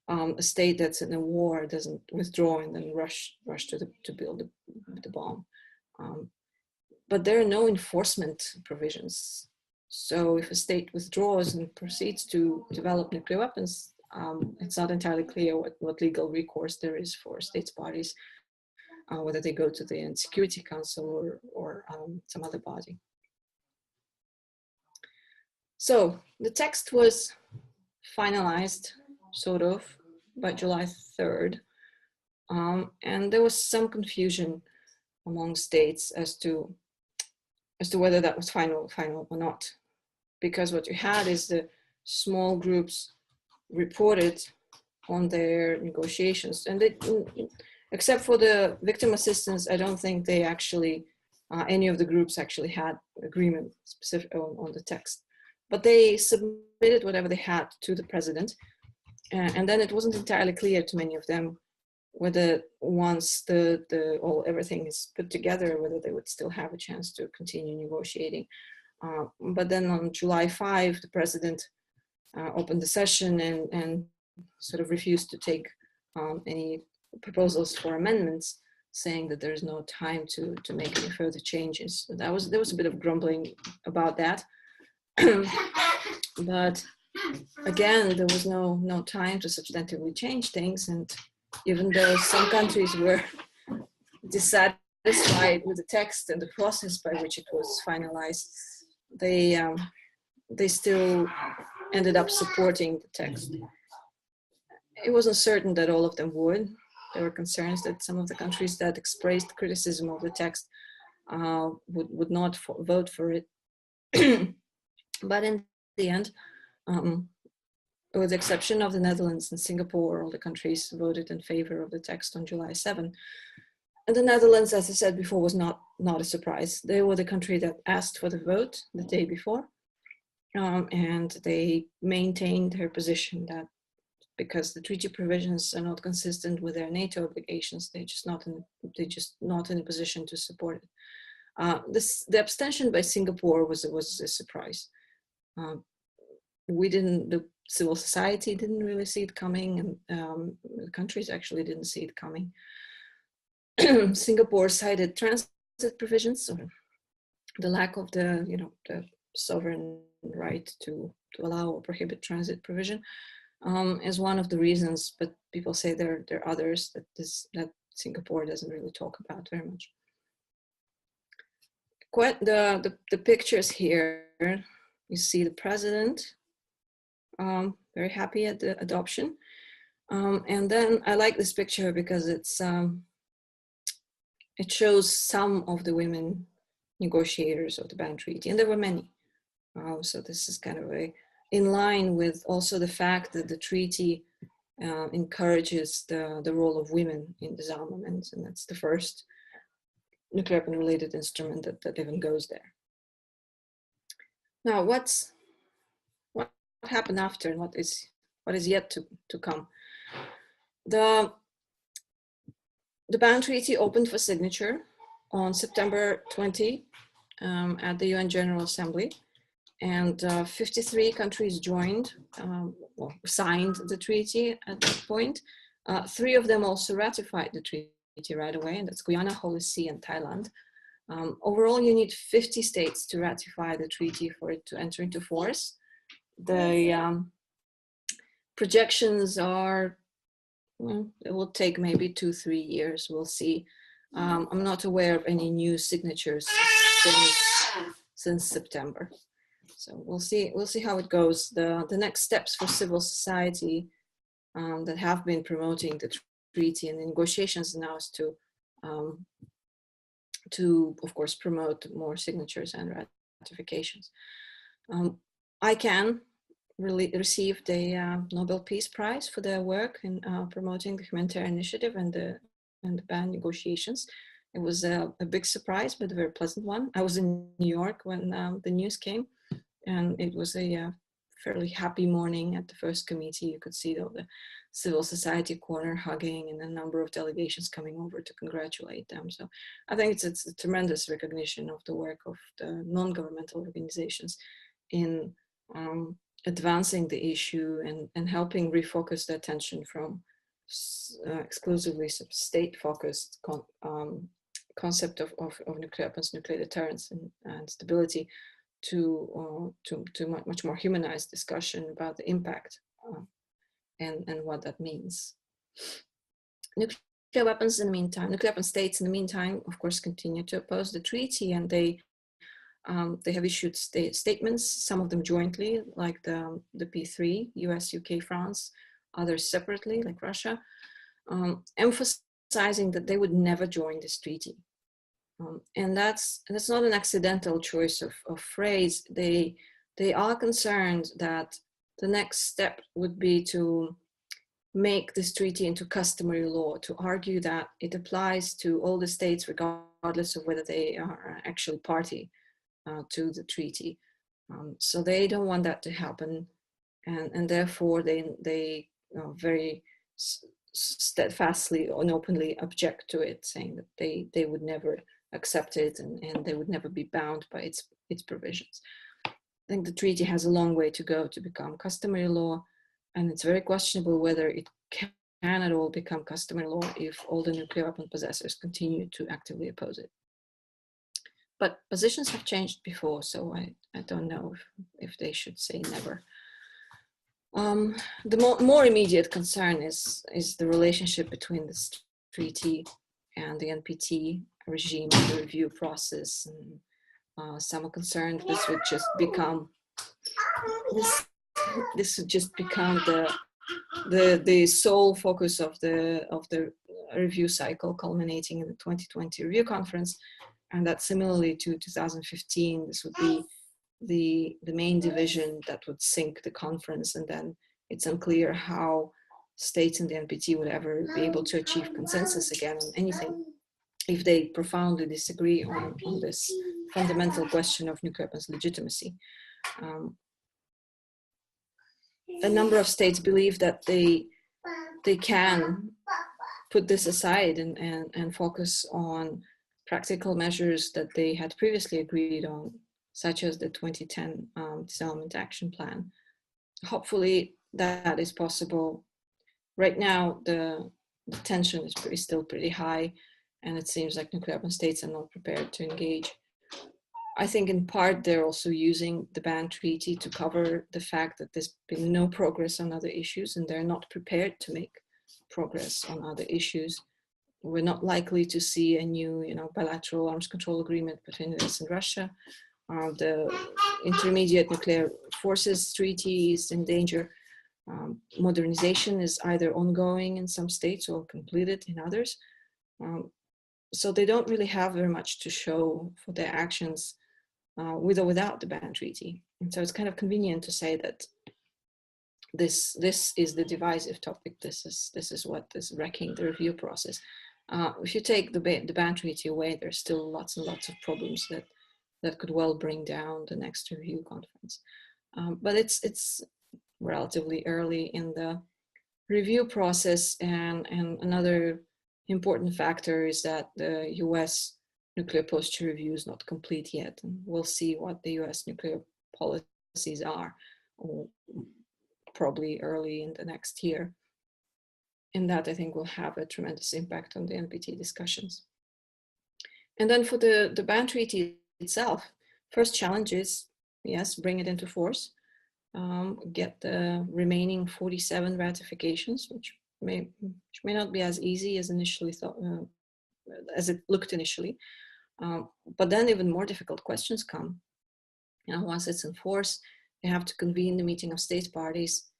A: a state that's in a war doesn't withdraw and then rush to build the bomb. But there are no enforcement provisions. So if a state withdraws and proceeds to develop nuclear weapons, it's not entirely clear what legal recourse there is for states parties, whether they go to the UN Security Council or some other body. So the text was finalized, sort of, by July 3rd. And there was some confusion among states as to whether that was final or not. Because what you had is the small groups reported on their negotiations. And they, except for the victim assistance, I don't think they actually, any of the groups actually had agreement specific on the text. But they submitted whatever they had to the president. And then it wasn't entirely clear to many of them whether once everything is put together, whether they would still have a chance to continue negotiating. But then on July 5, the president opened the session and sort of refused to take any proposals for amendments, saying that there's no time to make any further changes. So there was a bit of grumbling about that. But again, there was no time to substantively change things. And even though some countries were dissatisfied with the text and the process by which it was finalized, they still ended up supporting the text. It wasn't certain that all of them would. There were concerns that some of the countries that expressed criticism of the text would not vote for it. But in the end, with the exception of the Netherlands and Singapore, all the countries voted in favor of the text on July 7. And the Netherlands, as I said before, was not a surprise. They were the country that asked for the vote the day before. And they maintained their position that because the treaty provisions are not consistent with their NATO obligations, they're just not in a position to support it. The abstention by Singapore was a surprise. The civil society didn't really see it coming, and the countries actually didn't see it coming. Singapore cited transit provisions, or the lack of the sovereign right to allow or prohibit transit provision, as one of the reasons. But people say there are others that Singapore doesn't really talk about very much. The pictures here, you see the president, very happy at the adoption. And then I like this picture because it shows some of the women negotiators of the ban treaty, and there were many. So this is kind of in line with also the fact that the treaty encourages the role of women in disarmament, and that's the first nuclear weapon-related instrument that even goes there. Now, what happened after, and what is yet to come? The ban treaty opened for signature on September 20 at the UN General Assembly, and 53 countries joined, signed the treaty at that point. 3 of them also ratified the treaty right away, and that's Guyana, Holy See, and Thailand. Overall, you need 50 states to ratify the treaty for it to enter into force. The projections are, well, it will take maybe 2-3 years. We'll see. I'm not aware of any new signatures since September. So we'll see how it goes. The next steps for civil society that have been promoting the treaty and the negotiations now is to of course promote more signatures and ratifications. ICANN received a Nobel Peace Prize for their work in promoting the humanitarian initiative and the ban negotiations. It was a big surprise, but a very pleasant one. I was in New York when the news came, and it was a fairly happy morning at the first committee. You could see the civil society corner hugging and a number of delegations coming over to congratulate them. So I think it's a tremendous recognition of the work of the non-governmental organizations in advancing the issue and helping refocus the attention from exclusively state-focused concept of nuclear weapons, nuclear deterrence, and stability to much more humanized discussion about the impact and what that means. Nuclear weapons in the meantime, nuclear weapon states in the meantime, of course, continue to oppose the treaty, and they have issued statements, some of them jointly, like the P3, US, UK, France, others separately, like Russia, emphasizing that they would never join this treaty. And that's not an accidental choice of phrase. They are concerned that the next step would be to make this treaty into customary law, to argue that it applies to all the states regardless of whether they are actually party to the treaty. So they don't want that to happen, and therefore they very steadfastly and openly object to it, saying that they would never accept it and they would never be bound by its provisions. I think the treaty has a long way to go to become customary law, and it's very questionable whether it can at all become customary law if all the nuclear weapon possessors continue to actively oppose it. But positions have changed before, so I don't know if they should say never. The more immediate concern is the relationship between this treaty and the NPT regime and the review process. And some are concerned this would just become the sole focus of the review cycle, culminating in the 2020 review conference, and that similarly to 2015, this would be the main division that would sink the conference, and then it's unclear how states in the NPT would ever be able to achieve consensus again on anything if they profoundly disagree on this fundamental question of nuclear weapons legitimacy. A number of states believe that they can put this aside and focus on practical measures that they had previously agreed on, such as the 2010 Disarmament Action Plan. Hopefully that is possible. Right now, the tension is still pretty high, and it seems like nuclear weapon states are not prepared to engage. I think in part they're also using the ban treaty to cover the fact that there's been no progress on other issues, and they're not prepared to make progress on other issues. We're not likely to see a new, bilateral arms control agreement between the US and Russia. The intermediate nuclear forces treaty is in danger. Modernization is either ongoing in some states or completed in others. so they don't really have very much to show for their actions with or without the ban treaty. And so it's kind of convenient to say that this is the divisive topic. This is what is wrecking the review process. If you take the ban treaty away, there's still lots and lots of problems that could well bring down the next review conference. But it's relatively early in the review process, and another important factor is that the US nuclear posture review is not complete yet, and we'll see what the US nuclear policies are, probably early in the next year. And that, I think, will have a tremendous impact on the NPT discussions. And then for the ban treaty itself, first challenge is, yes, bring it into force, get the remaining 47 ratifications, which may not be as easy as initially thought, as it looked initially. But then even more difficult questions come. Once it's in force, they have to convene the meeting of state parties,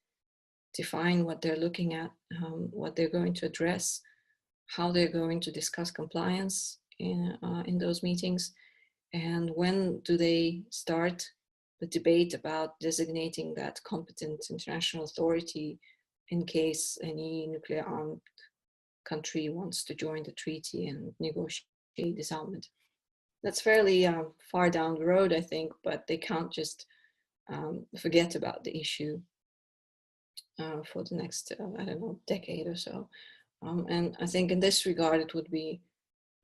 A: define what they're looking at, what they're going to address, how they're going to discuss compliance in those meetings, and when do they start the debate about designating that competent international authority in case any nuclear armed country wants to join the treaty and negotiate disarmament. That's fairly far down the road, I think, but they can't just forget about the issue for the next, I don't know, decade or so. And I think in this regard, it would be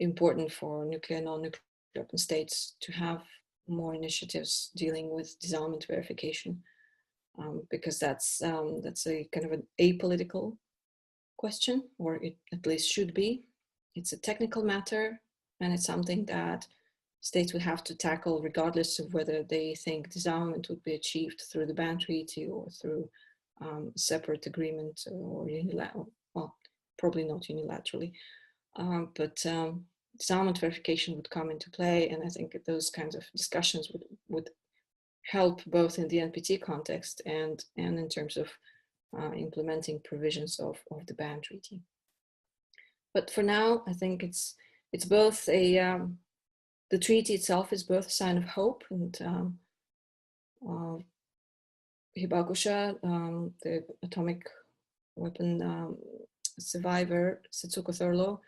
A: important for nuclear and non-nuclear weapon states to have more initiatives dealing with disarmament verification, because that's a kind of an apolitical question, or it at least should be. It's a technical matter, and it's something that states would have to tackle regardless of whether they think disarmament would be achieved through the ban treaty or through separate agreement or unilateral, well, probably not unilaterally, but disarmament verification would come into play, and I think those kinds of discussions would help both in the NPT context and in terms of implementing provisions of the ban treaty. But for now, I think it's both the treaty itself is both a sign of hope, and Hibakusha, the atomic weapon survivor, Setsuko Thurlow,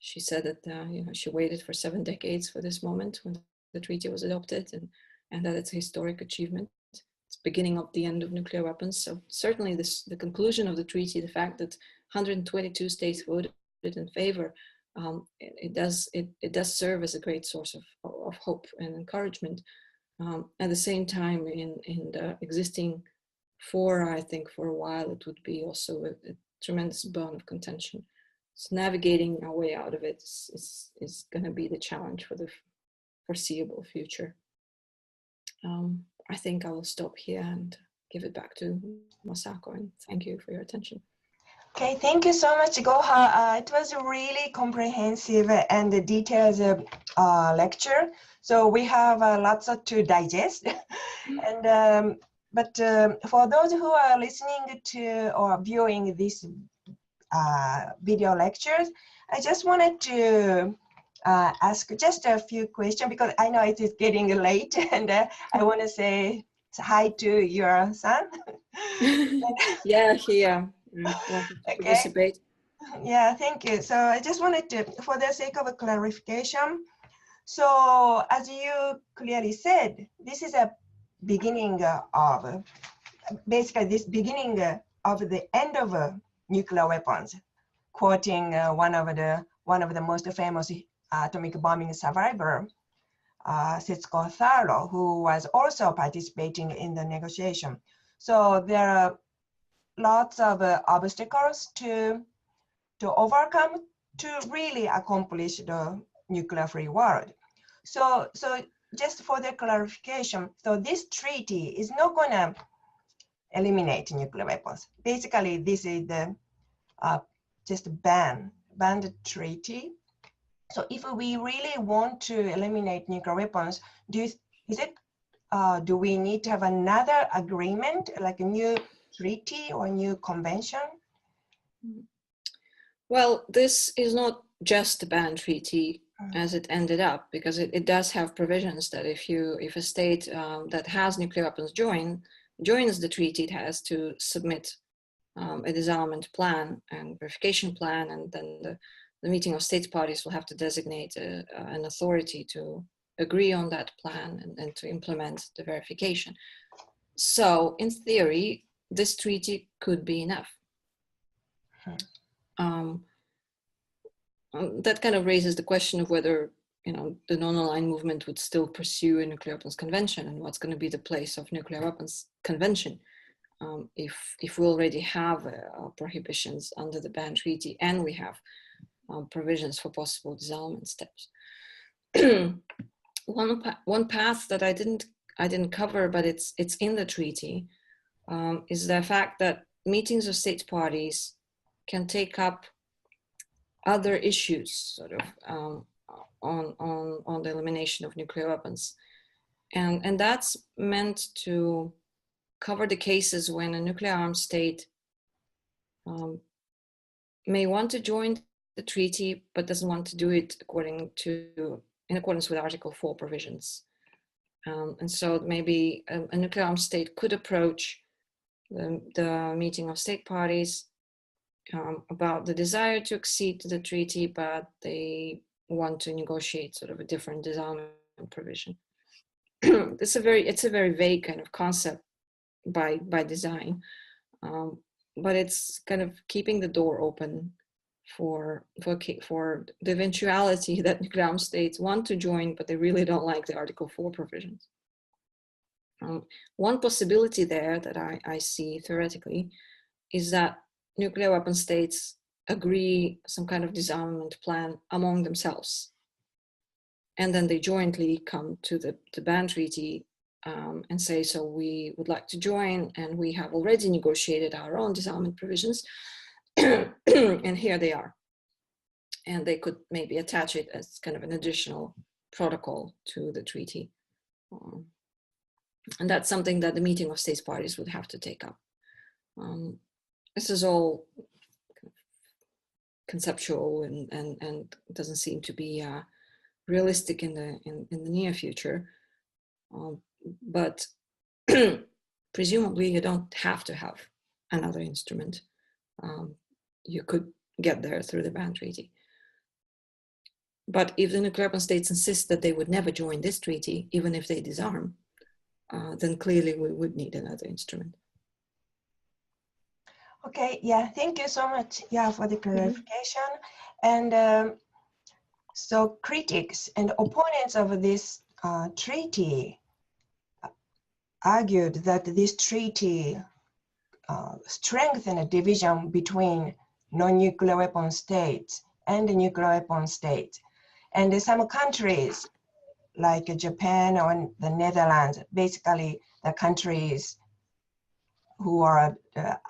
A: she said that she waited for 7 decades for this moment when the treaty was adopted, and that it's a historic achievement. It's the beginning of the end of nuclear weapons. So certainly the conclusion of the treaty, the fact that 122 states voted in favor, it does serve as a great source of hope and encouragement. At the same time, in the existing fora, I think for a while it would be also a tremendous bone of contention. So navigating our way out of it is going to be the challenge for the foreseeable future. I think I will stop here and give it back to Masako, and thank you for your attention.
B: Okay, thank you so much, Gaukhar. It was a really comprehensive and detailed lecture. So we have lots to digest. And but for those who are listening to or viewing this video lectures, I just wanted to ask just a few questions, because I know it is getting late, and I want to say hi to your son.
A: Yeah, he wanted to participate.
B: Yeah, thank you. So I just wanted to, for the sake of a clarification, so as you clearly said, this is a beginning of, basically this beginning of the end of nuclear weapons, quoting one of the most famous atomic bombing survivor, Setsuko Thurlow, who was also participating in the negotiation. So there are lots of obstacles to overcome to really accomplish the nuclear-free world. So just for the clarification, so this treaty is not going to eliminate nuclear weapons. Basically, this is the just banned treaty. So if we really want to eliminate nuclear weapons, do we need to have another agreement, like a new treaty or a new convention?
A: Well, this is not just the ban treaty as it ended up, because it does have provisions that if a state that has nuclear weapons joins the treaty, it has to submit a disarmament plan and verification plan, and then the meeting of states parties will have to designate an authority to agree on that plan and to implement the verification. So in theory, this treaty could be enough. That kind of raises the question of whether, you know, the non-aligned movement would still pursue a nuclear weapons convention, and what's going to be the place of nuclear weapons convention if we already have prohibitions under the ban treaty, and we have provisions for possible disarmament steps. One path that I didn't cover, but it's in the treaty, is the fact that meetings of states parties can take up other issues, sort of, on the elimination of nuclear weapons, and that's meant to cover the cases when a nuclear armed state may want to join the treaty but doesn't want to do it in accordance with Article 4 provisions. And so maybe a nuclear armed state could approach the meeting of state parties about the desire to accede to the treaty, but they want to negotiate sort of a different disarmament provision. It's a very vague kind of concept by design, but it's kind of keeping the door open for the eventuality that nuclear armed states want to join, but they really don't like the Article 4 provisions. One possibility there that I see theoretically is that nuclear weapon states agree some kind of disarmament plan among themselves, and then they jointly come to the ban treaty and say, so we would like to join, and we have already negotiated our own disarmament provisions, and here they are. And they could maybe attach it as kind of an additional protocol to the treaty. And that's something that the meeting of states parties would have to take up. This is all conceptual and doesn't seem to be realistic in the near future. But presumably you don't have to have another instrument. You could get there through the ban treaty. But if the nuclear weapon states insist that they would never join this treaty, even if they disarm, then clearly we would need another instrument.
B: Okay, yeah, thank you so much, yeah, for the clarification. And so critics and opponents of this treaty argued that this treaty strengthened a division between non-nuclear weapon states and the nuclear weapon states. And some countries like Japan or the Netherlands, basically the countries who are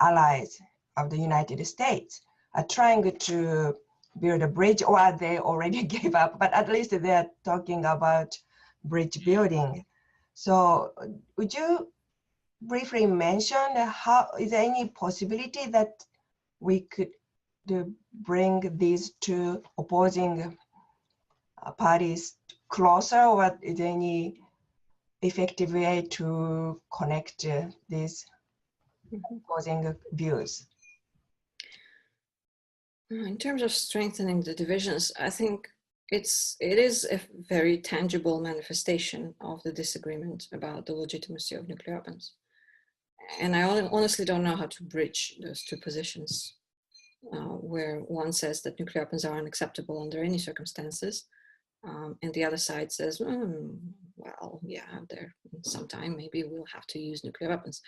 B: allies of the United States, are trying to build a bridge, or they already gave up, but at least they're talking about bridge building. So would you briefly mention is there any possibility that we could bring these two opposing parties closer, or is there any effective way to connect these opposing views?
A: In terms of strengthening the divisions, I think it is a very tangible manifestation of the disagreement about the legitimacy of nuclear weapons. And I honestly don't know how to bridge those two positions, where one says that nuclear weapons are unacceptable under any circumstances, and the other side says, well, yeah, there sometime maybe we'll have to use nuclear weapons.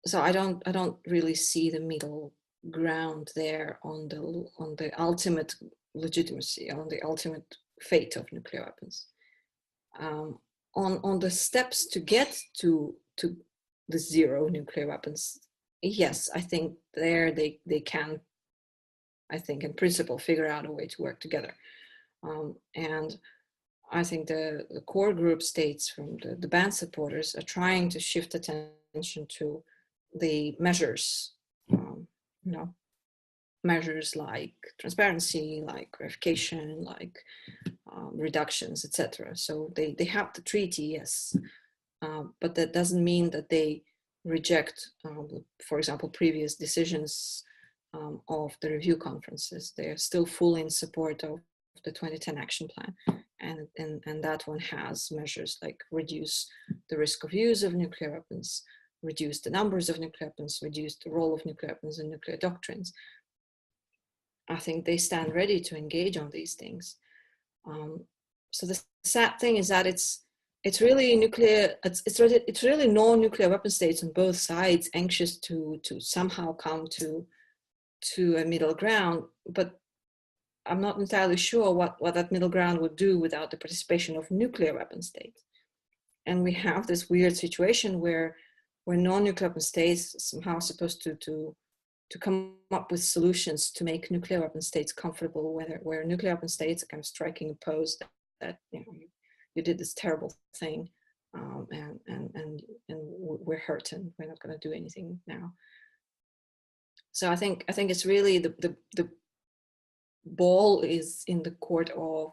A: So I don't really see the middle ground there on the ultimate legitimacy, on the ultimate fate of nuclear weapons. On the steps to get to the zero nuclear weapons, yes, I think there they can, I think in principle, figure out a way to work together. And I think the core group states from the ban supporters are trying to shift attention to the measures, measures like transparency, like verification, like reductions, etc. So they have the treaty, yes, but that doesn't mean that they reject, for example, previous decisions of the review conferences. They're still fully in support of the 2010 action plan. And that one has measures like reduce the risk of use of nuclear weapons, reduce the numbers of nuclear weapons, reduce the role of nuclear weapons in nuclear doctrines. I think they stand ready to engage on these things. So the sad thing is that it's really nuclear. It's really non-nuclear weapon states on both sides anxious to somehow come to a middle ground, but I'm not entirely sure what that middle ground would do without the participation of nuclear weapon states. And we have this weird situation where non-nuclear weapon states somehow supposed to come up with solutions to make nuclear weapon states comfortable, where nuclear weapon states are kind of striking a pose that you did this terrible thing, and we're hurt and we're not going to do anything now. So I think it's really the ball is in the court of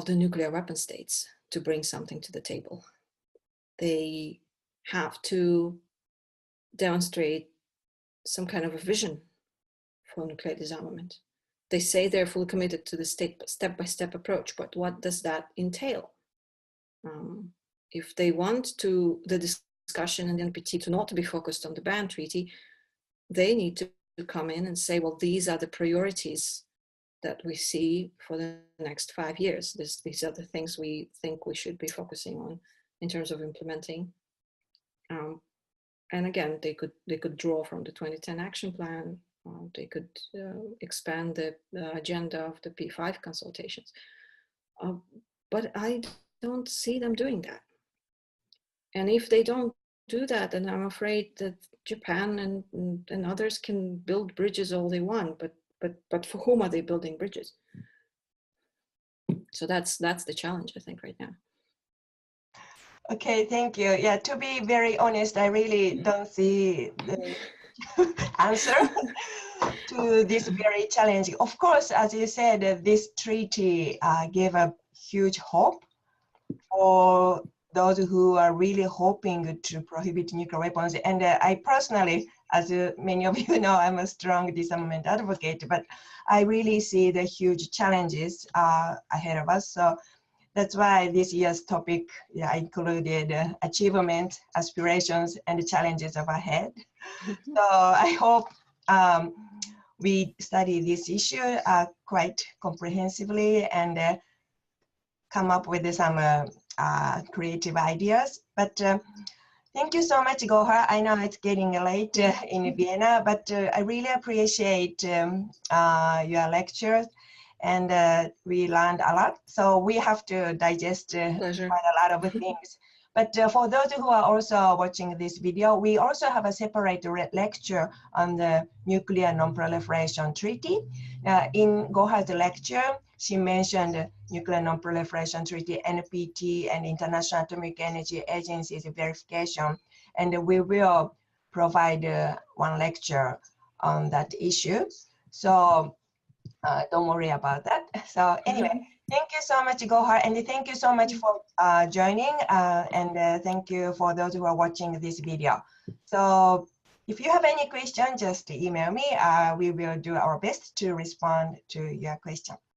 A: the nuclear weapon states to bring something to the table. They have to demonstrate some kind of a vision for nuclear disarmament. They say they're fully committed to the step-by-step approach, but what does that entail? If they want the discussion in the NPT to not be focused on the ban treaty, they need to come in and say, well, these are the priorities that we see for the next 5 years. These are the things we think we should be focusing on in terms of implementing. And again, they could draw from the 2010 action plan. They could expand the agenda of the P5 consultations. But I don't see them doing that. And if they don't do that, then I'm afraid that Japan and others can build bridges all they want, but for whom are they building bridges? So that's the challenge, I think, right now.
B: Okay, thank you. Yeah, to be very honest, I really don't see the answer to this very challenging. Of course, as you said, this treaty gave a huge hope for those who are really hoping to prohibit nuclear weapons. And I personally, as many of you know, I'm a strong disarmament advocate, but I really see the huge challenges ahead of us. So that's why this year's topic included achievement, aspirations, and the challenges of ahead. So I hope we study this issue quite comprehensively and come up with some creative ideas. But thank you so much, Gaukhar. I know it's getting late in Vienna, but I really appreciate your lectures. And we learned a lot. So we have to digest quite a lot of things. But for those who are also watching this video, we also have a separate lecture on the Nuclear Non-Proliferation Treaty. In Gaukhar's lecture, she mentioned Nuclear Non-Proliferation Treaty, NPT, and International Atomic Energy Agency's verification. And we will provide one lecture on that issue. So don't worry about that. So anyway, thank you so much, Gaukhar, and thank you so much for joining, and thank you for those who are watching this video. So if you have any question, just email me. We will do our best to respond to your question.